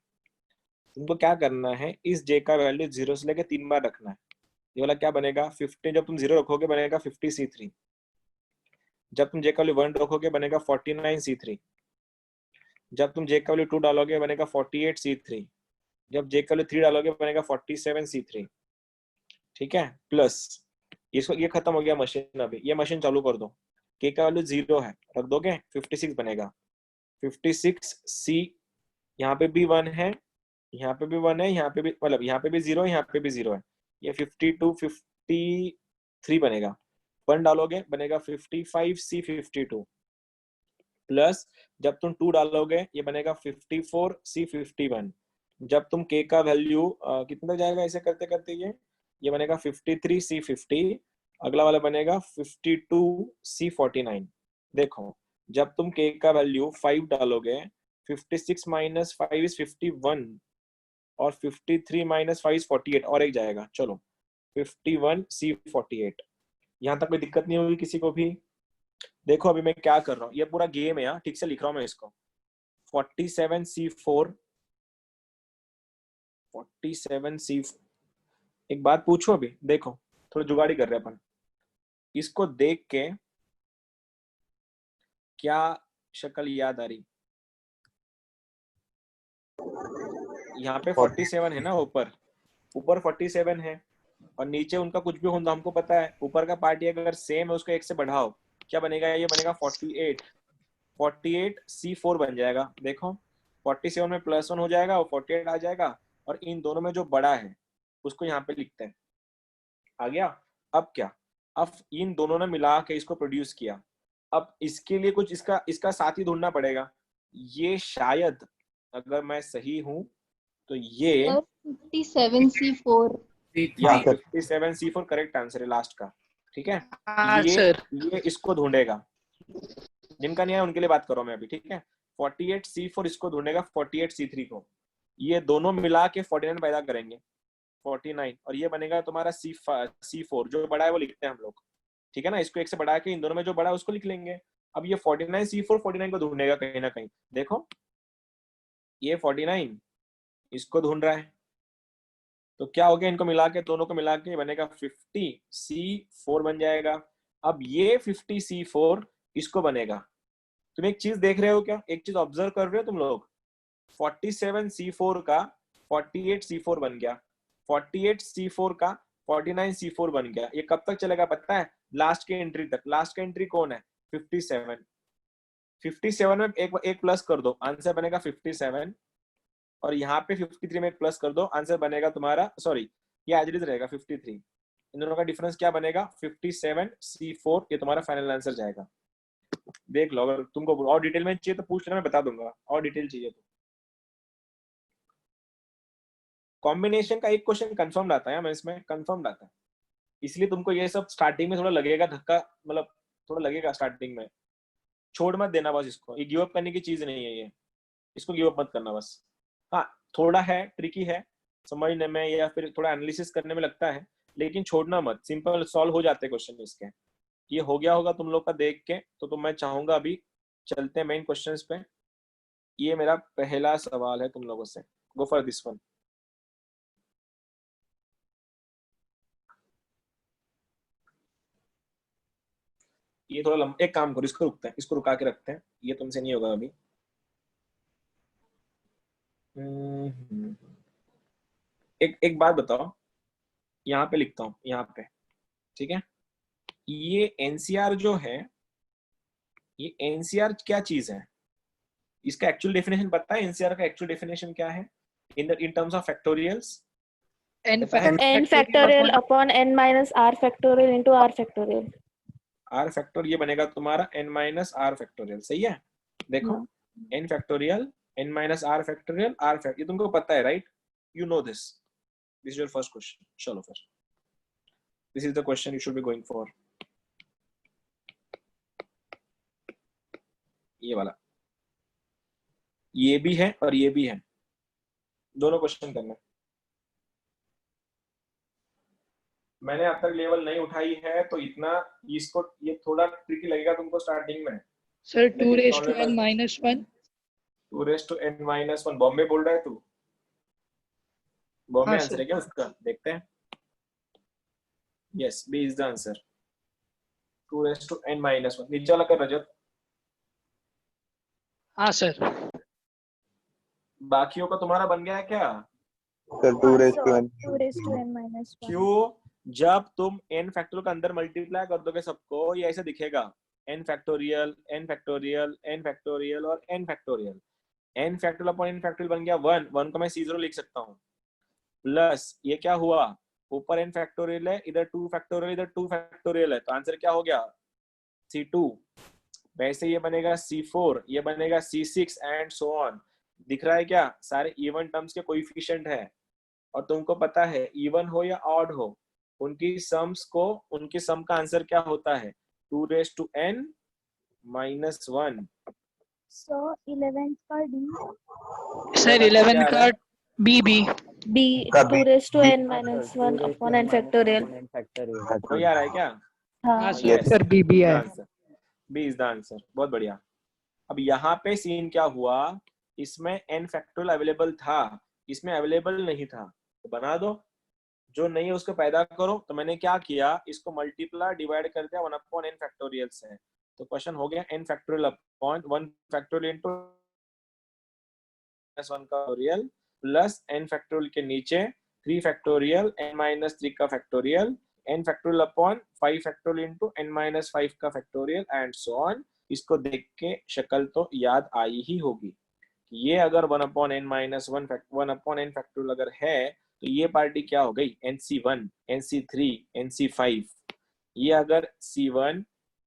तुमको क्या करना है, इस J का वैल्यू 0 से लेके 3 बार रखना है। ये वाला क्या बनेगा 50, जब तुम 0 रखोगे बनेगा 50C3। जब तुम J का वैल्यू 1 रखोगे बनेगा 49C3। जब तुम J का वैल्यू 2 डालोगे बनेगा 48C3। जब J का वैल्यू 3 डालोगे बनेगा 47C3। ठीक है, प्लस इसको, ये खत्म हो गया मशीन। अभी ये मशीन चालू कर दो। K का वैल्यू 0 है, रख दोगे 56 बनेगा। 56C, यहाँ पे भी 1 है, यहाँ पे भी 1 है, यहाँ पे भी, मतलब यहाँ पे भी 0 है, यहाँ पे भी 0 है। ये 52 53 बनेगा। 1 डालोगे बनेगा 55C52 प्लस जब तुम 2 डालोगे ये बनेगा 54C51। जब तुम K का वैल्यू कितना जाएगा ऐसे करते करते, ये बनेगा 53C50। अगला वाला बनेगा 52C49। देखो जब तुम K का वैल्यू 5 डालोगे, 56 माइनस 5 इज 51 और 53 माइनस 5 इज 48, और एक जाएगा। चलो 51C48। यहाँ तक कोई दिक्कत नहीं होगी किसी को भी? देखो अभी मैं क्या कर रहा हूँ, ये पूरा गेम है, ठीक से लिख रहा हूँ मैं इसको। 47C4, 47C। एक बात पूछो, अभी देखो थोड़ा जुगाड़ी कर रहे हैं अपन। इसको देख के क्या शक्ल याद आ रही? यहाँ पे 47 है ना, ऊपर ऊपर 47 है और नीचे उनका कुछ भी होगा हमको पता है। ऊपर का पार्टी अगर सेम है उसको 1 से बढ़ाओ, क्या बनेगा? ये बनेगा 48। 48C4 बन जाएगा। देखो 47 में +1 हो जाएगा और 48 आ जाएगा, और इन दोनों में जो बड़ा है उसको यहाँ पे लिखते हैं। आ गया? अब क्या, अब इन दोनों ने मिला के इसको प्रोड्यूस किया। अब इसके लिए कुछ इसका साथी ढूंढना पड़ेगा। ये शायद, अगर मैं सही हूं तो ये 57C4। या 57C4 करेक्ट आंसर है लास्ट का। ठीक है, हाँ सर। ये इसको ढूंढेगा। जिनका नहीं है उनके लिए बात करो मैं अभी, ठीक है। 48C4 इसको ढूंढेगा 48C3 को। ये दोनों मिला के 49 पैदा करेंगे, 49, और ये बनेगा तुम्हारा C4। जो बड़ा है वो लिखते हैं हम लोग, ठीक है ना। इसको 1 से बढ़ा के इन दोनों में जो बड़ा है उसको लिख लेंगे। अब ये 49C4 49 को ढूंढेगा कहीं ना कहीं। देखो ये 49 इसको ढूंढ रहा है, तो क्या हो गया, इनको मिला के, दोनों को मिला के बनेगा 50C4 बन जाएगा। अब ये 50C4 इसको बनेगा। तुम एक चीज देख रहे हो क्या, एक चीज ऑब्जर्व कर रहे हो तुम लोग? 47C4 का 48C4 बन गया, 48C4 का 49C4 बन गया। ये कब तक चलेगा पता है? लास्ट के एंट्री तक। लास्ट का एंट्री कौन है? 57। 57 में एक प्लस कर दो, आंसर बनेगा 57, और यहाँ पे 53 में एक प्लस कर दो, आंसर बनेगा तुम्हारा, सॉरी ये एज इट इज रहेगा 53। इन दोनों का डिफरेंस क्या बनेगा? 57C4। ये तुम्हारा फाइनल आंसर जाएगा। देख लो, अगर तुमको और डिटेल में चाहिए तो पूछ लेना, मैं बता दूंगा। और डिटेल चाहिए तो कॉम्बिनेशन का एक क्वेश्चन कंफर्म आता है, मैं इसमें कंफर्म आता है, इसलिए तुमको ये सब स्टार्टिंग में थोड़ा लगेगा धक्का, मतलब थोड़ा लगेगा स्टार्टिंग में। छोड़ मत देना बस इसको, ये गिव अप करने की चीज नहीं है ये, इसको गिव अप मत करना बस। हाँ थोड़ा है, ट्रिकी है समझने में या फिर थोड़ा एनालिसिस करने में लगता है, लेकिन छोड़ना मत, सिंपल सॉल्व हो जाते क्वेश्चन इसके। ये हो गया होगा तुम लोग का देख के, तो मैं चाहूंगा अभी चलते हैं मेन क्वेश्चंस पे। ये मेरा पहला सवाल है तुम लोगों से, गो फॉर दिस वन। ये थोड़ा लंबा, एक काम करो, इसको रुकते हैं, इसको रुका के रखते हैं, ये तुमसे नहीं होगा अभी। एक एक बात बताओ, यहाँ पे लिखता हूँ, यहाँ पे, ठीक है। ये एनसीआर जो है, ये एनसीआर क्या चीज है? इसका एक्चुअल डेफिनेशन पता है? एनसीआर का एक्चुअल डेफिनेशन क्या है in terms of factorials? n n factorial upon n minus r factorial into r factorial। R factor ये बनेगा तुम्हारा n माइनस आर फैक्टोरियल, सही है। देखो n factorial, n minus R factorial, R factor, ये तुमको पता है, right? You know this is your first question. चलो फिर, this is the question you should be going for. ये वाला, ये भी है और ये भी है, दोनों क्वेश्चन करना। मैंने अब तक लेवल नहीं उठाई है तो इतना, इसको ये थोड़ा ट्रिकी लगेगा तुमको स्टार्टिंग में। Sir 2 raised to n minus 1। 2 raised to n minus 1 Bombay बोल रहा है तू? बॉम्बे हाँ, आंसर सर। है क्या उसका? देखते हैं। Yes, B is the answer. 2 raised to n minus 1 नीचे वाला कर रजत। हाँ सर। बाकियों का तुम्हारा बन गया है क्या? Sir 2 raised to n। 2 raised to n minus 1। क्यों? जब तुम n फैक्टोरियल का अंदर मल्टीप्लाई कर दोगे सबको, ये ऐसे दिखेगा, n factorial, n factorial, n factorial और n factorial. n factorial upon n factorial बन गया 1, 1 को मैं c0 लिख सकता हूँ, प्लस ये क्या हुआ, ऊपर n फैक्टोरियल है, इधर 2 फैक्टोरियल, इधर 2 फैक्टोरियल है, तो आंसर क्या हो गया? c2। वैसे ये बनेगा c4, ये बनेगा c6 एंड सो ऑन। दिख रहा है क्या? सारे इवन टर्म्स के कोएफिशिएंट है, और तुमको पता है इवन हो या ऑड हो, उनकी सम्स को, उनकी सम का आंसर क्या होता है? 2 raised to n minus 1। So 11th का D, सर 11 का b B का 2 B। raised to n minus 1 upon n factorial। वही आ रहा है क्या? हाँ हाँ। सर, सर b B है। Answer, B is the answer, बहुत बढ़िया। अब यहाँ पे सीन क्या हुआ, इसमें n फैक्टोरियल अवेलेबल था, इसमें अवेलेबल नहीं था, तो बना दो, जो नहीं है उसको पैदा करो। तो मैंने क्या किया, इसको मल्टीप्लाई डिवाइड कर दिया 1 अपॉन n फैक्टोरियल से, तो क्वेश्चन हो गया n factorial upon 1 factorial into 1 factorial plus n factorial के नीचे 3 फैक्टोरियल n माइनस 3 का factorial, n factorial upon 5 factorial into n minus 5 का फैक्टोरियल एंड सो ऑन। इसको देख के शक्ल तो याद आई ही होगी, ये अगर 1 upon n minus 1 upon n factorial अगर है, तो ये पार्टी क्या हो गई? NC1, NC3, NC5। ये अगर C1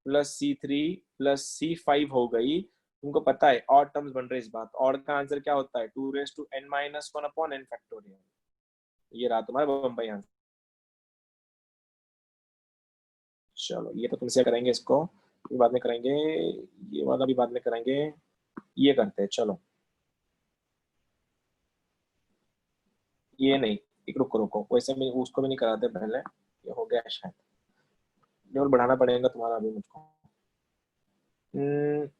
plus C3 plus C5 हो गई, तुमको पता है ऑड टर्म्स बन रहे इस बात, ऑड का आंसर क्या होता है? 2 raised to n minus 1 upon n factorial. ये रहा तुम्हारा बम्बई आंसर। चलो ये तो तुमसे करेंगे, इसको भी बाद में करेंगे, ये वाला भी बाद में करेंगे, ये करते हैं। चलो ये नहीं, एक रुको रुको, वैसे मैं उसको भी नहीं कराते पहले, ये हो गया शायद, लेवल बढ़ाना पड़ेगा तुम्हारा अभी मुझको।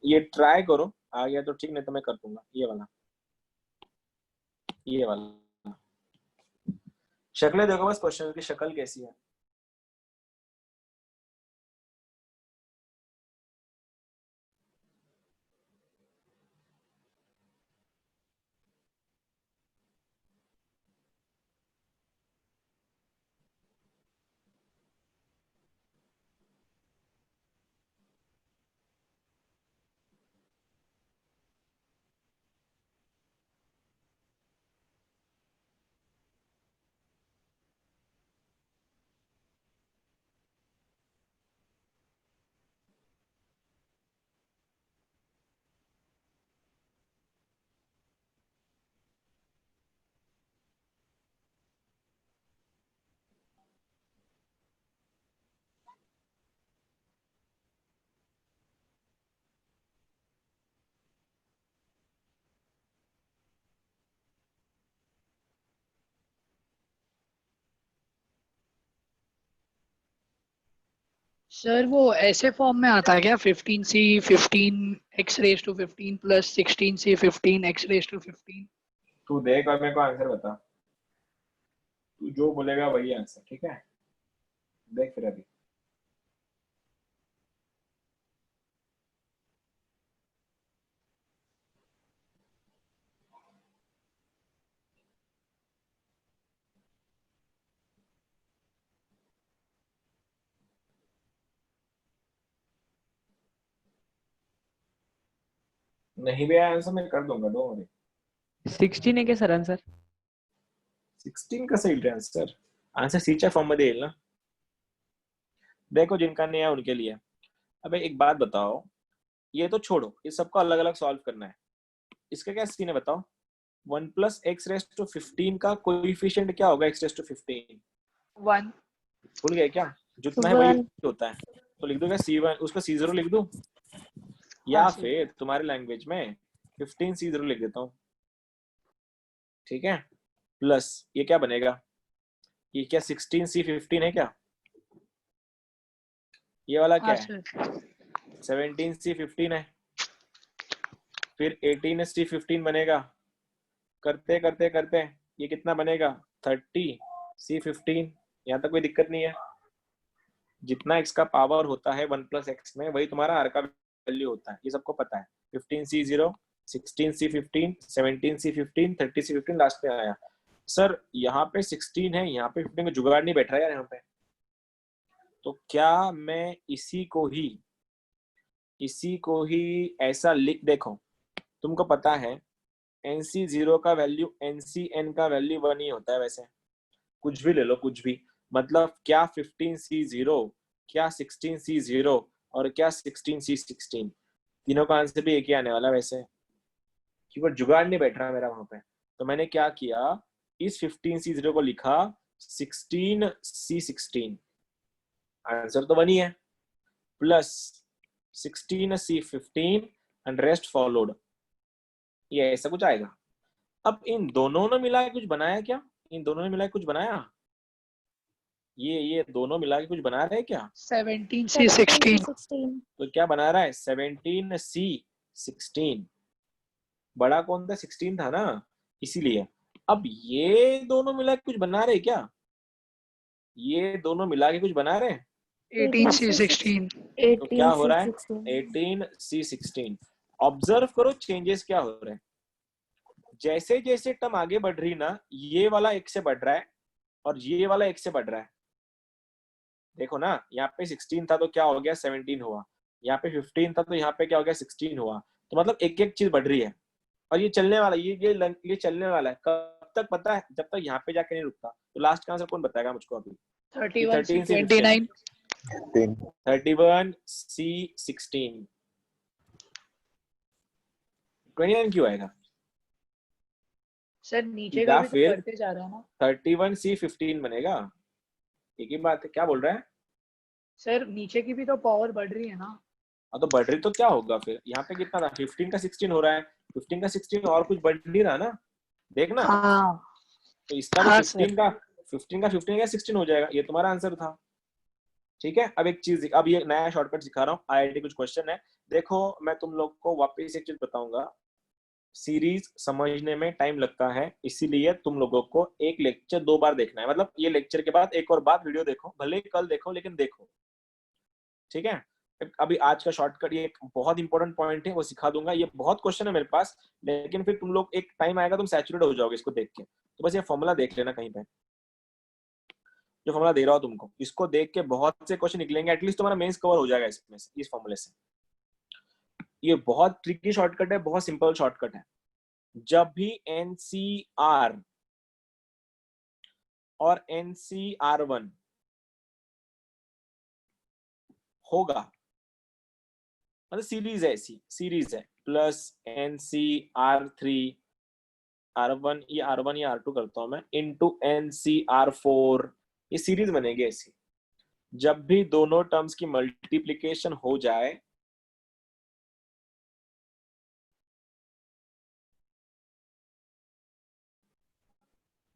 ये ट्राई करो, आ गया तो ठीक, नहीं तो मैं कर दूंगा ये वाला, ये वाला। शक्लें देखो बस, क्वेश्चन की शक्ल कैसी है। सर वो ऐसे फॉर्म में आता है क्या 15c 15x⁻15 plus 16c 15x⁻15? तू देख और मेरे को आंसर बता, तू जो बोलेगा वही आंसर, ठीक है? देख फिर अभी। नहीं भी आया आंसर मैं कर दूंगा, डोंट वरी। 16 है क्या सर आंसर? 16 का सही आंसर, आंसर सीचा फॉर्म मध्ये येईल ना। देखो जिनका नहीं है उनके लिए। अबे एक बात बताओ, ये तो छोड़ो, इस सबको अलग अलग सॉल्व करना है। इसका क्या सीन है बताओ? 1 प्लस x⁻15 का कोएफिशिएंट क्या होगा x⁻15? 1। भूल गए क्या? जितना है वही 1 होता है, तो लिख दूंगा c1, उसका c0 लिख दूं, या हाँ, सर। फिर तुम्हारे लैंग्वेज में 15 c0 लिख देता हूं, ठीक है? प्लस ये क्या बनेगा, ये क्या 16 c15 है क्या? ये वाला क्या हाँ है? सर। 17 c15 है, फिर 18 c15 बनेगा। करते करते करते ये कितना बनेगा? 30 c15। यहाँ तक कोई दिक्कत नहीं है। जितना x का पावर होता है 1 प्लस एक्स में, वही तुम्हारा r का वैल्यू होता है, ये सबको पता है। 15 c0, 16 c15, 17 c15, 30 c15 last में आया। सर यहाँ पे 16 है, यहाँ पे 15 का जुगाड़ नहीं बैठ रहा है यार यहाँ पे। तो क्या मैं इसी को ही ऐसा लिख, देखो तुमको पता है NC0 का वैल्यू NCN का वैल्यू 1 ही होता है। वैसे कुछ भी ले लो, कुछ भी, मतलब क्या 15C0, क्या 16C0 और क्या 16C16, तीनों का आंसर भी एक ही आने वाला है वैसे, कीवर्ड जुगाड़ नहीं बैठ रहा मेरा वहां पे। तो मैंने क्या किया, इस 15C0 को लिखा 16C16, आंसर तो 1 ही है, plus 16C15 and rest followed, ये ऐसा कुछ आएगा। अब इन दोनों ने मिला के कुछ बनाया क्या? इन दोनों ने मिला के कुछ बनाया? ये दोनों मिला के कुछ बना रहे हैं क्या? 17c 16। 16 तो क्या बना रहा है? 17C16, बड़ा कौन था? 16 था ना, इसीलिए। अब ये दोनों मिला के कुछ बना रहे क्या? ये दोनों मिला के कुछ बना रहे हैं? 18c 16। तो क्या हो रहा है? 18C16 18C16। ऑब्जर्व करो चेंजेस क्या हो रहे हैं। जैसे जैसे टर्म आगे बढ़ रही ना, ये वाला एक से बढ़ रहा है और ये वाला एक से बढ़ रहा है। देखो ना, यहाँ पे 16 था तो क्या हो गया? 17 हुआ। यहाँ पे 15 था तो यहाँ पे क्या हो गया? 16 हुआ। तो मतलब एक एक चीज बढ़ रही है, और ये चलने वाला, ये चलने वाला है कब तक पता है? जब तक यहाँ पे जाके नहीं रुकता। तो लास्ट का आंसर कौन बताएगा मुझको अभी? 31c 29। 31C16, 29 क्यों आएगा? सर नीचे का या भी तो फिर बढ़ते जा रहा है ना। 31C15 बनेगा। एक ही बात है, क्या बोल रहा है? सर नीचे की भी तो पावर बढ़ रही है ना। हाँ तो बढ़ रही तो क्या होगा फिर? यहाँ पे कितना था? 15 का 16 हो रहा है, 15 का 16 और कुछ बढ़ नहीं रहा ना, देखना। हाँ तो इसका भी हाँ 15 का 16 हो जाएगा। ये तुम्हारा आंसर था, ठीक है? अब एक चीज, अब ये नया शॉर्टकट सिखा रहा हूँ, IIT कुछ क्वेश्चन है। देखो मैं तुम लोग को वापस एक चीज बताऊंगा, सीरीज समझने में टाइम लगता है, इसीलिए तुम लोगों को एक लेक्चर 2 बार देखना है। मतलब ये लेक्चर के बाद एक और बार वीडियो देखो, भले ही कल देखो लेकिन देखो, ठीक है? अभी आज का शॉर्टकट, ये एक बहुत इंपॉर्टेंट पॉइंट है, वो सिखा दूंगा। ये बहुत क्वेश्चन है मेरे पास, लेकिन फिर तुम लोग, एक टाइम आएगा तुम सैचुरेट हो जाओगे इसको देख के। तो बस ये फॉर्मूला देख लेना कहीं पे, जो फॉर्मूला दे रहा हो तुमको, इसको देख के बहुत से क्वेश्चन निकलेंगे, एटलीस्ट तुम्हारा मेंस कवर हो जाएगा इसमें से, इस फॉर्मूले से। ये बहुत ट्रिकी शॉर्टकट है, बहुत सिंपल शॉर्टकट है। जब भी NCR और NCR1 होगा, मतलब सीरीज है, ऐसी सीरीज है, प्लस NCR3 R1, ये R1 या R2 करता हूं मैं, इंटू NCR4, ये सीरीज बनेगी ऐसी। जब भी दोनों टर्म्स की मल्टीप्लीकेशन हो जाए,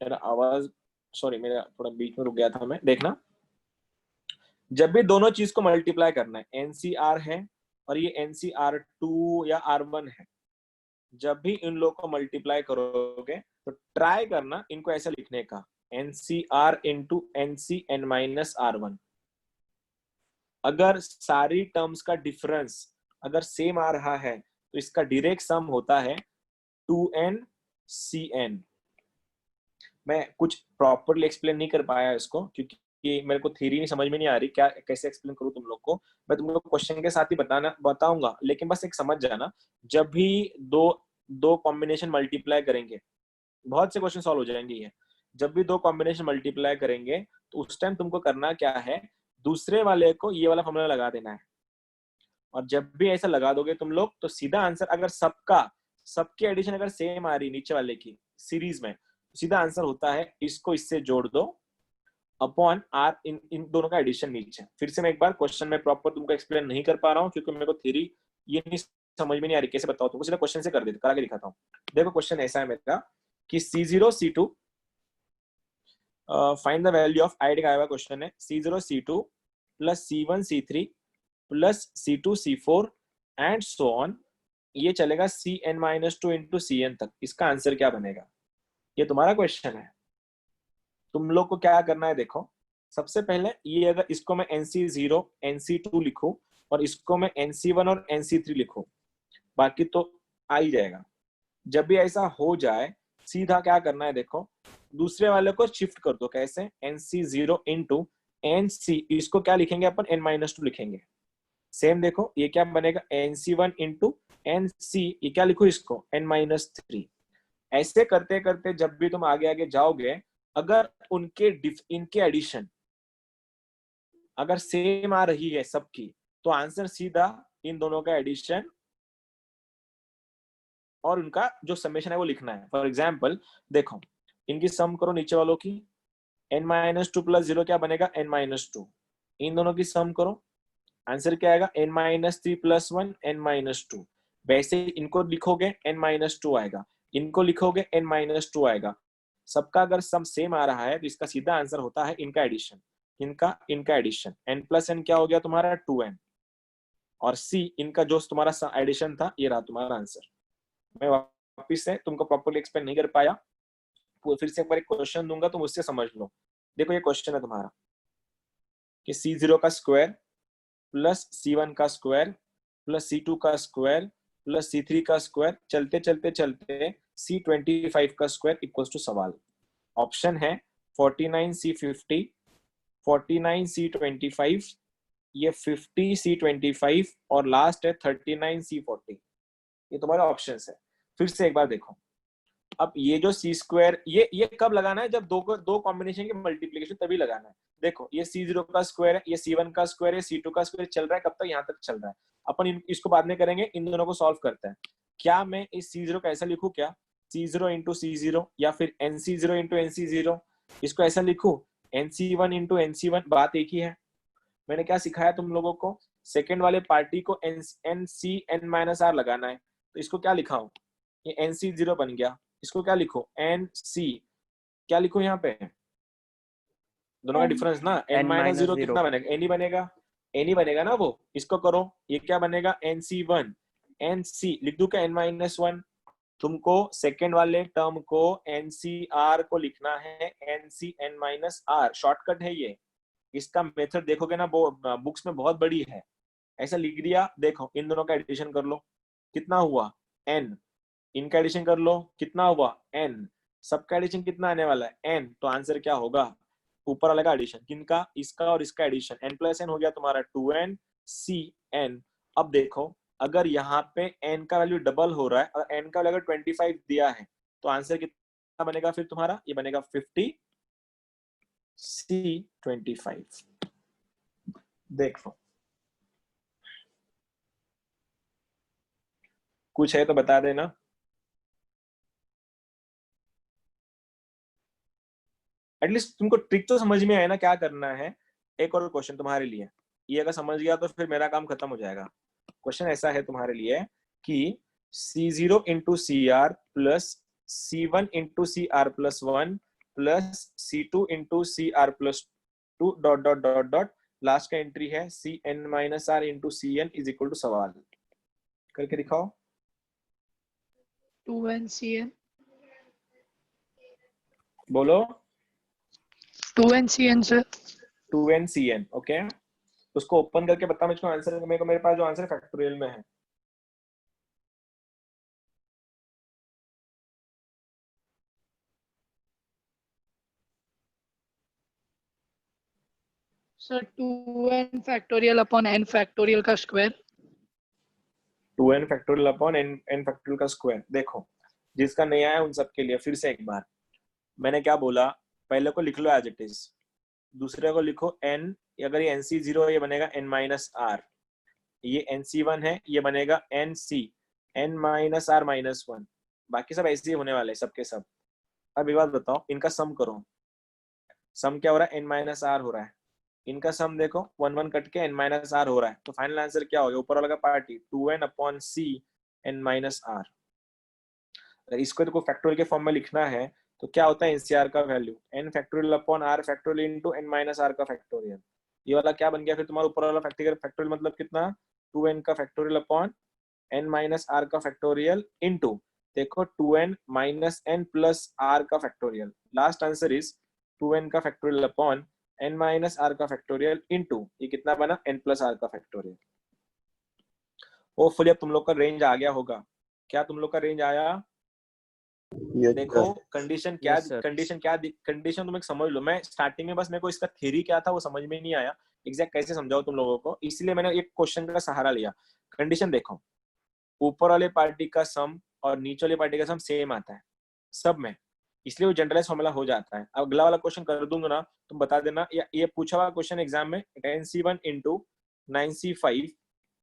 मेरा आवाज, सॉरी मेरा थोड़ा बीच में रुक गया था, मैं देखना। जब भी दोनों चीज को मल्टीप्लाई करना है, एनसीआर है और ये एनसीआर2 या R1 है, जब भी इन लोगों को मल्टीप्लाई करोगे तो ट्राई करना इनको ऐसा लिखने का, NCR into NCN minus R1। अगर सारी टर्म्स का डिफरेंस अगर सेम आ रहा है तो इसका डायरेक्ट सम होता है 2NCN। मैं कुछ प्रॉपरली एक्सप्लेन नहीं कर पाया इसको क्योंकि मेरे को थ्योरी नहीं समझ में नहीं आ रही, क्या कैसे एक्सप्लेन करूं तुम लोग को। मैं तुम लोग को क्वेश्चन के साथ ही बताऊंगा, लेकिन बस एक समझ जाना, जब भी दो कॉम्बिनेशन मल्टीप्लाई करेंगे, बहुत से क्वेश्चन सॉल्व हो जाएंगे ये। जब भी दो कॉम्बिनेशन मल्टीप्लाई करेंगे तो उस टाइम तुमको करना क्या है, दूसरे वाले को ये वाला फॉर्मूला लगा देना है। और जब भी ऐसा लगा दोगे तुम लोग तो सीधा आंसर, अगर सबकी एडिशन अगर सेम आ रही नीचे वाले की सीरीज में, सीधा आंसर होता है इसको इससे जोड़ दो अपॉन R, इन दोनों का एडिशन नीचे। फिर से मैं एक बार क्वेश्चन में प्रॉपर तुमको एक्सप्लेन नहीं कर पा रहा हूँ क्योंकि मेरे को थ्योरी ये नहीं समझ में नहीं आ रही, कैसे बताओ तुमको, सीधा क्वेश्चन से करा के दिखाता हूँ। देखो क्वेश्चन ऐसा है मेरा कि C0 C2 find the value of आइड का क्वेश्चन है, C0 C2 plus C1 C3 plus C2 C4 and so on, ये चलेगा Cn-2 इंटू Cn तक। इसका आंसर क्या बनेगा, ये तुम्हारा क्वेश्चन है। तुम लोग को क्या करना है, देखो सबसे पहले ये अगर इसको मैं NC0 NC2 लिखूं और इसको मैं NC1 और NC3 लिखूं, बाकी तो आ ही जाएगा। जब भी ऐसा हो जाए सीधा क्या करना है, देखो दूसरे वाले को शिफ्ट कर दो। कैसे, NC0 इंटू NC, इसको क्या लिखेंगे अपन, N-2 लिखेंगे। सेम देखो ये क्या बनेगा, NC1 इंटू NC, ये क्या लिखो इसको N-3। ऐसे करते करते जब भी तुम आगे आगे जाओगे, अगर इनके एडिशन अगर सेम आ रही है सबकी, तो आंसर सीधा इन दोनों का एडिशन और उनका जो समेशन है वो लिखना है। फॉर एग्जाम्पल देखो इनकी सम करो नीचे वालों की, N-2 प्लस 0 क्या बनेगा, N-2। इन दोनों की सम करो, आंसर क्या आएगा, N-3 प्लस 1 N-2। वैसे इनको लिखोगे N-2 आएगा, इनको लिखोगे N-2 आएगा। सबका अगर सम सेम आ रहा है तो इसका सीधा आंसर होता है इनका एडिशन, इनका एडिशन। N प्लस N क्या हो गया तुम्हारा 2N, और C इनका जो तुम्हारा एडिशन था, ये रहा तुम्हारा आंसर। मैं वापिस से तुमको प्रॉपर्ली एक्सप्लेन नहीं कर पाया, फिर से एक बार क्वेश्चन दूंगा तुम उससे समझ लो। देखो ये क्वेश्चन है तुम्हारा कि C0 का स्क्वायर प्लस C1 का स्क्वायर प्लस C2 का स्क्वायर प्लस C3 का स्क्वायर, चलते चलते चलते C25 का स्क्वायर इक्वल्स टू सवाल। ऑप्शन है 49C50, 49C25, ये 50C25 और लास्ट है 39C40। ये तुम्हारे ऑप्शंस है। फिर से एक बार देखो, अब ये जो C स्क्वायर, ये कब लगाना है, जब दो कॉम्बिनेशन की मल्टीप्लीकेशन तभी लगाना है। देखो ये C0 का स्क्वायर है, ये C1 का स्क्वायर है, C2 का स्क्वायर चल रहा है, कब तक, यहाँ तक चल रहा है। अपन इसको बाद में करेंगे, इन दोनों को सॉल्व करते हैं। क्या मैं इस C0 को ऐसा लिखूं, क्या C0 इंटू C0, या फिर NC0 इंटू NC0, इसको ऐसा लिखूं NC1 इंटू NC1, बात एक ही है। मैंने क्या सिखाया तुम लोगों को, सेकेंड वाले पार्टी को NCN-R लगाना है, तो इसको क्या लिखा हूं, ये NC0 बन गया। इसको क्या लिखो, NC, क्या लिखो यहाँ पे, दोनों का डिफरेंस ना, N-0 कितना बनेगा, N ही बनेगा ना वो। इसको करो, ये क्या बनेगा, NC1, NC लिख दूं क्या, N-1। तुमको सेकेंड वाले टर्म को NCR को लिखना है NCN-R, शॉर्टकट है ये। इसका मेथड देखोगे ना बुक्स में बहुत बड़ी है, ऐसा लिख दिया। देखो इन दोनों का एडिशन कर लो, कितना हुआ N, इनका एडिशन कर लो, कितना हुआ N, सबका एडिशन कितना आने वाला है N, तो आंसर क्या होगा, ऊपर वाले का एडिशन, किनका, इसका और इसका एडिशन, N प्लस N हो गया तुम्हारा 2N CN। अब देखो अगर यहाँ पे N का वैल्यू डबल हो रहा है और N का वैल्यू 25 दिया है, तो आंसर कितना बनेगा फिर तुम्हारा, ये बनेगा 50 C25। देखो कुछ है तो बता देना। एटलीस्ट तुमको ट्रिक तो समझ में आया ना, क्या करना है। एक और क्वेश्चन तुम्हारे लिए, ये अगर समझ गया तो फिर मेरा काम खत्म हो जाएगा। क्वेश्चन ऐसा है तुम्हारे लिए कि C0 into CR plus C1 into CR plus 1 plus C2 into CR plus 2 dot dot dot dot last का एंट्री है C N minus R into C N is equal to सवाल, करके दिखाओ। 2NCN बोलो 2NCN सर। 2NCN, okay. उसको open करके बता मुझको आंसर, मेरे पास जो आंसर फैक्टोरियल में है। Sir 2n factorial upon n factorial का square. 2n factorial upon n factorial का स्क्वायर। देखो जिसका नहीं आया उन सब के लिए फिर से एक बार मैंने क्या बोला, पहले को लिख लो एज इट इज, दूसरे को लिखो n, अगर ये nc0 है ये बनेगा n माइनस आर, ये nc1 है ये बनेगा nc n minus R minus 1, बाकी सब ऐसे ही होने वाले सबके सब। अब एक बात बताओ, इनका सम करो, सम क्या हो रहा है, n माइनस आर हो रहा है, इनका सम देखो 1 1 कट के n माइनस आर हो रहा है, तो फाइनल आंसर क्या हो गया, ऊपर वाला का party 2n upon c n minus R. इसको तो फैक्टोरियल के फॉर्म में लिखना है तो क्या होता है एनसीआर का value n factorial upon r factorial into n minus r का फैक्टोरियल। ये वाला क्या बन गया फिर तुम्हारा ऊपर वाला फैक्टोरियल मतलब कितना, 2n का factorial upon n minus r का फैक्टोरियल इनटू, देखो 2n minus n plus r का factorial. Last answer is 2n का factorial upon n minus r का फैक्टोरियल इनटू, ये कितना बना n प्लस r का फैक्टोरियल। होपफुली अब तुम लोग का रेंज आ गया होगा। क्या तुम लोग का रेंज आया? देखो कंडीशन क्या, कंडीशन तुम एक समझ लो। मैं स्टार्टिंग में बस मेरे को इसका थ्योरी क्या था वो समझ में नहीं आया, एग्जैक्ट कैसे समझाओ तुम लोगों को, इसलिए मैंने एक क्वेश्चन का सहारा लिया। कंडीशन देखो, ऊपर वाले पार्टी का सम और नीचे वाले पार्टी का सम सेम आता है सब में, इसलिए वो जनरलाइज फॉर्मूला हो जाता है। अब अगला वाला क्वेश्चन कर दूंगा ना, तुम बता देना। ये पूछा हुआ क्वेश्चन एग्जाम में 10C1 into 9C5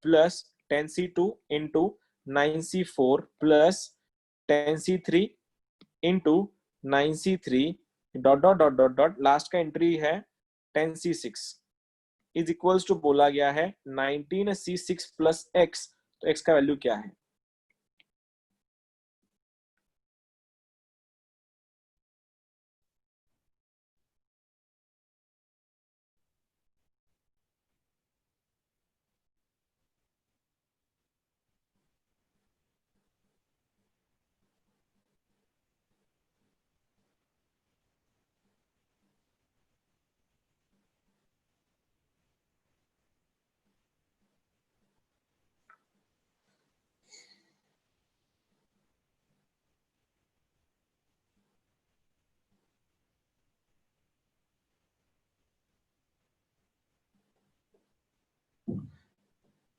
plus 10C2 into 9C4 plus 10C3 into 9C3 dot dot dot dot dot, last का एंट्री है 10C6 इज इक्वल्स टू बोला गया है 19C6 प्लस x, तो x का वैल्यू क्या है?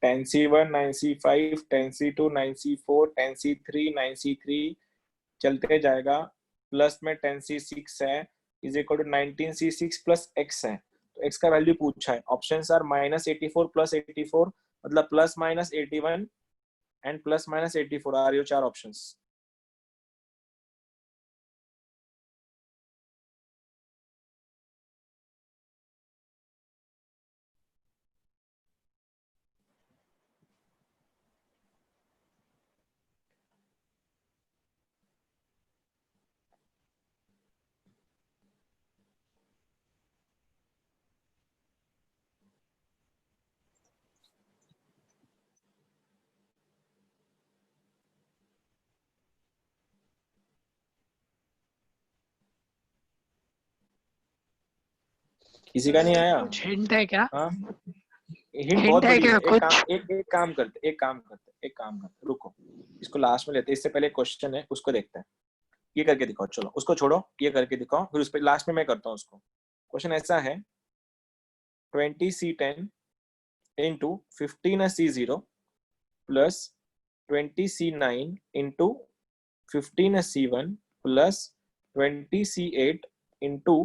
Ten C1 9C5 10C2 9C4 10C3 9C3 चलते जाएगा, प्लस में 10C6 है is equal to 19C6 plus x है, तो x का वैल्यू पूछा है। ऑप्शंस आर -84 प्लस 84, मतलब plus minus 81 and plus minus 84 are your चार ऑप्शंस। किसी का नहीं आया? कुछ हिंट है क्या? हाँ हिंट बहुत हिंट है बड़ी क्या है। कुछ? एक काम करते, रुको इसको लास्ट में लेते, इससे पहले क्वेश्चन है उसको देखते हैं। ये करके दिखाओ, चलो उसको छोड़ो, ये करके दिखाओ, फिर उस पर लास्ट में मैं करता हूँ उसको। क्वेश्चन ऐसा है 20C10 into 15C0 plus 20C9 into 15C1 plus 20C8 into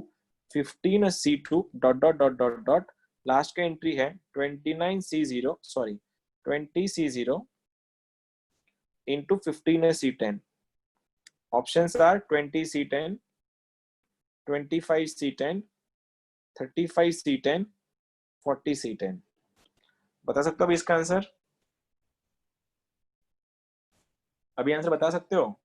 15C2 dot dot dot dot dot, last का एंट्री है 20C0 into 15C10। Options are 20C10 25C10 35C10 40C10। बता सकते हो अभी इसका आंसर? अभी आंसर बता सकते हो?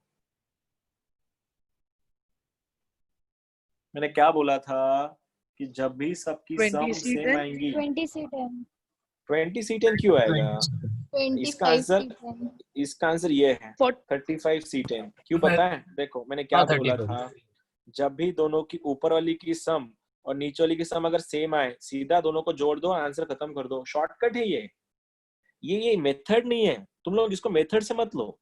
मैंने क्या बोला था कि जब भी सबकी 20 सम C10? सेम आएंगी 20 C10 20 C10 क्यों आएगा? इसका 25 आंसर C10 इसका आंसर ये है 35 C10। क्यों पता है? देखो मैंने क्या बोला था, जब भी दोनों की ऊपर वाली की सम और नीचे वाली की सम अगर सेम आए, सीधा दोनों को जोड़ दो, आंसर खत्म कर दो। शॉर्टकट है ये मेथड नहीं है। तुम लोग इसको मेथड से मत लो,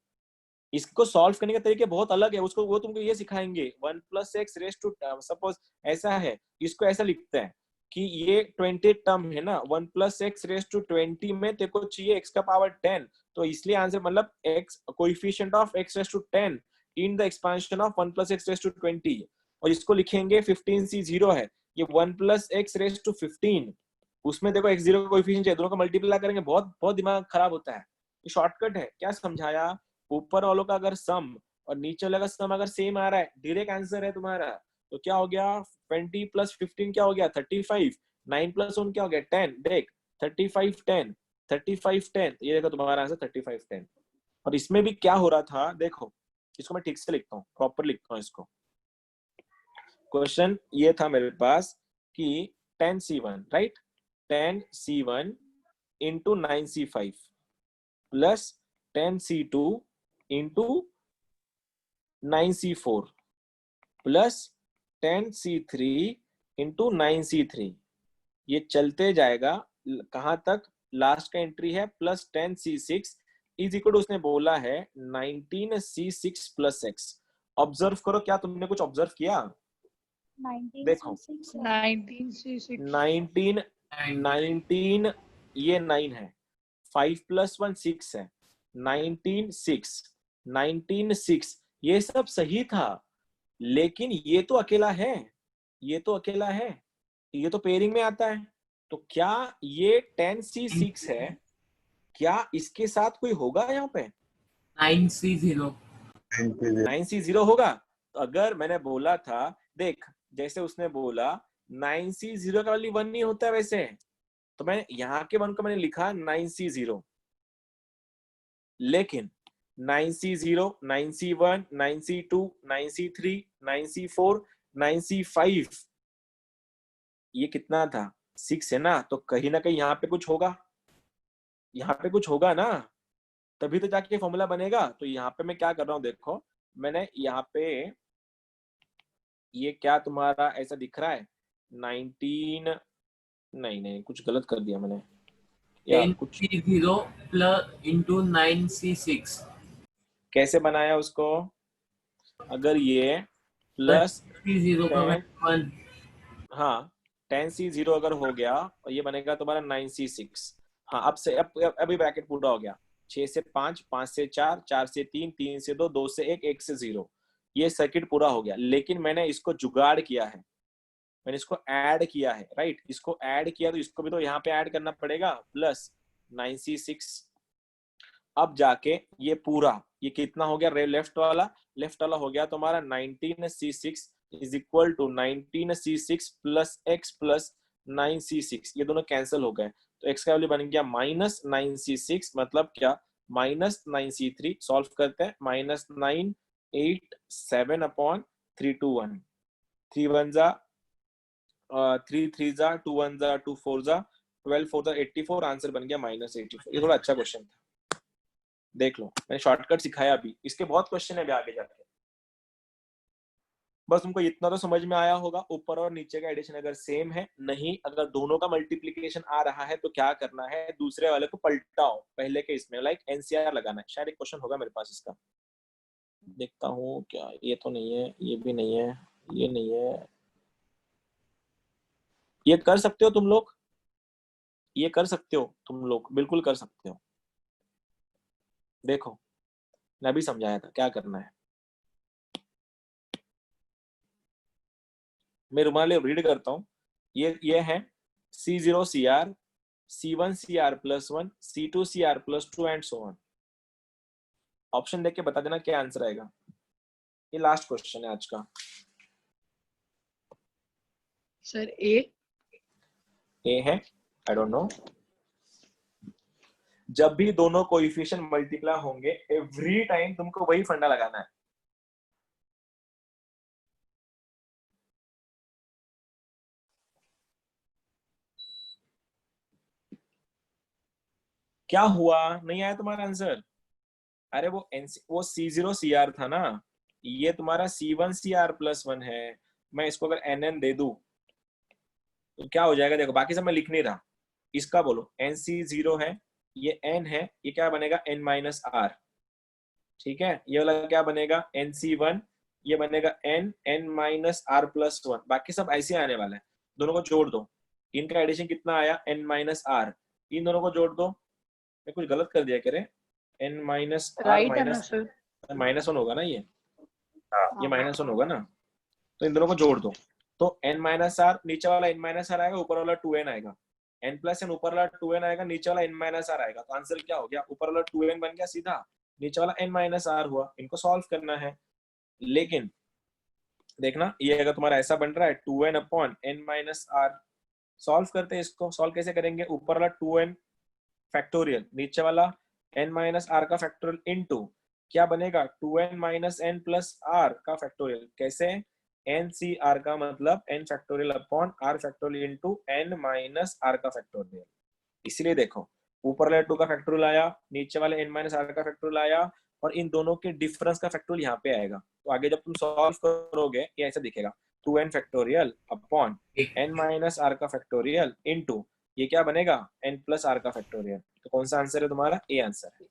इसको सॉल्व करने के तरीके बहुत अलग है। उसको वो तुमको ये सिखाएंगे 1 + x रेस टू, सपोज ऐसा है, इसको ऐसा लिखते हैं कि ये 20 टर्म है ना, 1 + x रेस टू 20 में तेरे को चाहिए x का पावर 10, तो इसलिए आंसर मतलब x coefficient of x raise to 10 in the expansion of 1 + x raise to 20, और इसको लिखेंगे 15c0 है, ये 1 + x रेस टू 15, उसमें देखो x0 का कोएफिशिएंट है, दोनों का मल्टीप्लाई करेंगे, बहुत बहुत दिमाग खराब होता है। ये शॉर्टकट है। क्या समझाया? ऊपर वालों का अगर सम और नीचे वाले का सम अगर सेम आ रहा है, डायरेक्ट आंसर है तुम्हारा। तो क्या हो गया? 20 + 15 क्या हो गया? 35। 9 + 1 क्या हो गया? 10। देख 35 10 35 10, ये देखो तुम्हारा आंसर 35 10। और इसमें भी क्या हो रहा था देखो, इसको मैं ठीक से लिखता हूँ, प्रॉपर लिखता हूँ इसको। क्वेश्चन ये था मेरे पास कि 10c1 right, 10c1 into 9c5 plus 10c2 into 9c4 plus 10c3 into 9c3, ये चलते जाएगा कहां तक? लास्ट का एंट्री है plus 10c6 is equal to, उसने बोला है 19c6 plus x। ऑब्जर्व करो, क्या तुमने कुछ ऑब्जर्व किया? देखो 19 C6 19 ये 9 है, 5 + 1 6 है, 19 6 ये सब सही था, लेकिन ये तो अकेला है, ये तो अकेला है, ये तो पेयरिंग में आता है। तो क्या ये 10c6 है, क्या इसके साथ कोई होगा यहाँ पे? 9C0 9c0 होगा। तो अगर मैंने बोला था, देख जैसे उसने बोला 9c0 का वाली 1 नहीं होता है वैसे, तो मैं यहाँ के 1 को मैंने लिखा 9c0, लेकिन 9c0 9c1 9c2 9c3 9c4 9c5 ये कितना था? 6 है ना, तो कहीं ना कहीं यहाँ पे कुछ होगा, यहाँ पे कुछ होगा ना, तभी तो जाके फॉर्मूला बनेगा। तो यहाँ पे मैं क्या कर रहा हूँ देखो, मैंने यहाँ पे ये क्या तुम्हारा ऐसा दिख रहा है 19, नहीं कुछ गलत कर दिया मैंने यार। कुछ 10C0 plus into 9C6 कैसे बनाया उसको? अगर ये प्लस C0 का 10, 1 हाँ 10c0 अगर हो गया और ये बनेगा तुम्हारा 9c6। हाँ अब से अभी ब्रैकेट पूरा हो गया, 6 से 5 5 से 4 4 से 3 3 से 2 2 से 1 1 से 0, ये सर्किट पूरा हो गया। लेकिन मैंने इसको जुगाड़ किया है, मैंने इसको ऐड किया है, राइट, इसको ऐड किया तो इसको भी तो यहाँ पे ऐड करना पड़ेगा, प्लस 9c6। अब जाके ये पूरा ये कितना हो गया? लेफ्ट वाला हो गया तुम्हारा 19c6 is equal to 19c6 plus x plus 9c6, ये दोनों कैंसिल हो गए, तो x का वैल्यू बन गया -9c6, मतलब क्या? -9c3। सॉल्व करते हैं, -987/321, 3 1 जा 3 3 जा 2 1 जा 2 4 जा 12 4 जा 84, आंसर बन गया -84। ये थोड़ा अच्छा क्वेश्चन था, देख लो मैंने शॉर्टकट सिखाया अभी, इसके बहुत क्वेश्चन है अभी आगे जाके। बस तुमको इतना तो समझ में आया होगा, ऊपर और नीचे का एडिशन अगर सेम है, नहीं अगर दोनों का मल्टीप्लिकेशन आ रहा है तो क्या करना है? दूसरे वाले को पलटाओ पहले के इसमें, लाइक एनसीआर लगाना है। शायद एक क्वेश्चन होगा मेरे पास इसका, देखता हूँ क्या, ये तो नहीं है, ये भी नहीं है, ये नहीं है। ये कर सकते हो तुम लोग, ये कर सकते हो तुम लोग, बिल्कुल कर सकते हो। देखो मैं अभी समझाया था क्या करना है, मैं रुमाले रीड करता हूँ। ये है C0 CR, C1 CR plus 1, C2 CR plus 2 and so on. Option देख के बता देना क्या आंसर आएगा। ये लास्ट क्वेश्चन है आज का। सर ए है, आई डोंट नो। जब भी दोनों कोएफिशिएंट मल्टीप्लाई होंगे, एवरी टाइम तुमको वही फंडा लगाना है। क्या हुआ, नहीं आया तुम्हारा आंसर? अरे वो C0 CR था ना, ये तुम्हारा C1 CR प्लस 1 है। मैं इसको अगर NN दे दूं तो क्या हो जाएगा? देखो बाकी सब मैं लिख नहीं रहा, इसका बोलो NC0 है, ये N है, ये क्या बनेगा N माइनस R, ठीक है। ये वाला क्या बनेगा NC1, ये बनेगा N माइनस R प्लस 1। बाकी सब ऐसे आने वाला है, दोनों को जोड़ दो, इनका एडिशन कितना आया N माइनस R, इन दोनों को जोड़ दो। मैं कुछ गलत कर दिया करे, N माइनस R राइट है ना सर? -1 होगा ना ये, ये -1 होगा ना, तो इन दोनों को जोड़ दो। तो N माइनस R, नीचे वाला N माइनस R आएगा, ऊपर वाला 2N आएगा, N प्लस N ऊपर वाला 2N आएगा, नीचे वाला N माइनस R आएगा। तो आंसर क्या हो गया? ऊपर वाला 2N बन गया सीधा, नीचे वाला N माइनस R हुआ। इनको सॉल्व करना है, लेकिन देखना ये अगर तुम्हारा ऐसा बन रहा है 2N upon N minus R, solve करते हैं इसको। सॉल्व कैसे करेंगे? ऊपर वाला 2N फैक्टोरियल, नीचे वाला N माइनस R का फैक्टोरियल इनटू क्या बनेगा 2N minus N plus R का फैक्टोरियल। कैसे? NCR का मतलब N factorial upon R factorial into N minus R का फैक्टोरियल। इसलिए देखो ऊपर वाले 2 का फैक्टोरियल आया, नीचे वाले N माइनस R का फैक्टोरियल आया, और इन दोनों के डिफरेंस का फैक्टोरियल यहाँ पे आएगा। तो आगे जब तुम सॉल्व करोगे ये ऐसा दिखेगा 2N factorial upon N minus R का फैक्टोरियल इनटू ये क्या बनेगा N प्लस R का फैक्टोरियल। तो कौन सा आंसर है तुम्हारा? ए आंसर है।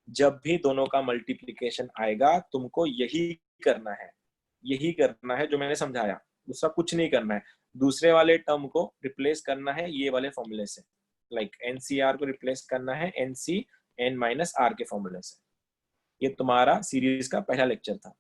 जब भी दोनों का मल्टीप्लिकेशन आएगा तुमको यही करना है, यही करना है जो मैंने समझाया, दूसरा कुछ नहीं करना है। दूसरे वाले टर्म को रिप्लेस करना है ये वाले फॉर्मूले से, लाइक NCR को रिप्लेस करना है NC N माइनस R के फॉर्मूले से। ये तुम्हारा सीरीज का पहला लेक्चर था।